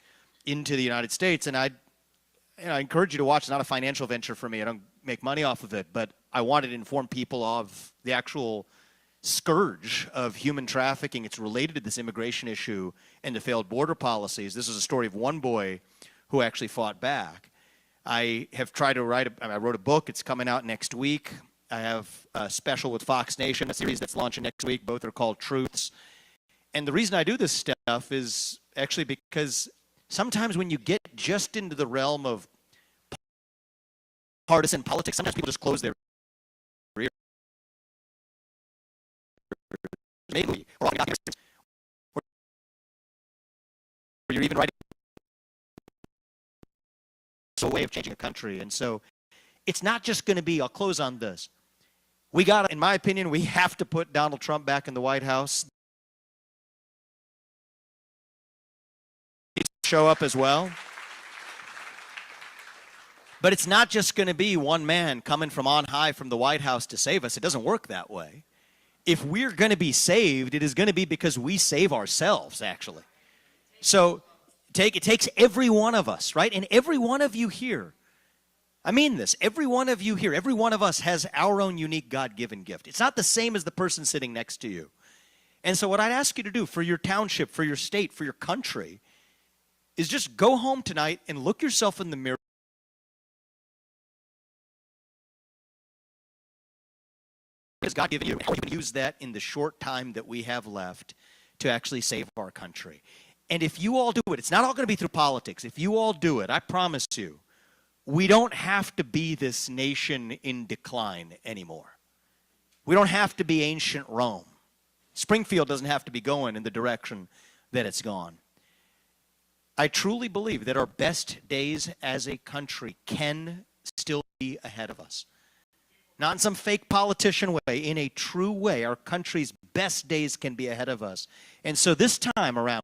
into the United States. And I encourage you to watch. It's not a financial venture for me. I don't make money off of it, but I wanted to inform people of the actual scourge of human trafficking. It's related to this immigration issue and the failed border policies. This is a story of one boy who actually fought back. I have tried to I wrote a book. It's coming out next week. I have a special with Fox Nation, a series that's launching next week. Both are called Truths. And the reason I do this stuff is actually because sometimes when you get just into the realm of partisan politics, sometimes people just close their ears. Maybe, or you're even writing a way of changing a country. And so it's not just going to be, I'll close on this. In my opinion, we have to put Donald Trump back in the White House. Show up as well. But it's not just going to be one man coming from on high from the White House to save us. It doesn't work that way. If we're going to be saved, it is going to be because we save ourselves, actually. So it takes every one of us, right? And every one of you here, I mean this, every one of you here, every one of us has our own unique God-given gift. It's not the same as the person sitting next to you. And so what I'd ask you to do for your township, for your state, for your country, is just go home tonight and look yourself in the mirror. Has God given you? How are you going to use that in the short time that we have left to actually save our country? And if you all do it, it's not all going to be through politics. If you all do it, I promise you, we don't have to be this nation in decline anymore. We don't have to be ancient Rome. Springfield doesn't have to be going in the direction that it's gone. I truly believe that our best days as a country can still be ahead of us. Not in some fake politician way, in a true way. Our country's best days can be ahead of us. And so this time around,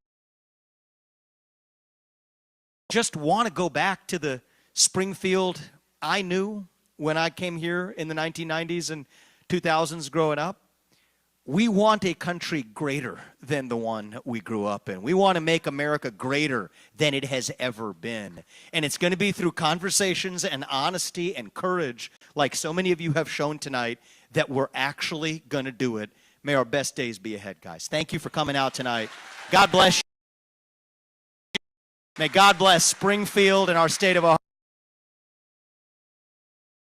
just want to go back to the Springfield I knew when I came here in the 1990s and 2000s growing up. We want a country greater than the one we grew up in. We want to make America greater than it has ever been. And it's going to be through conversations and honesty and courage, like so many of you have shown tonight, that we're actually going to do it. May our best days be ahead, guys. Thank you for coming out tonight. God bless you. May God bless Springfield and our state of Ohio.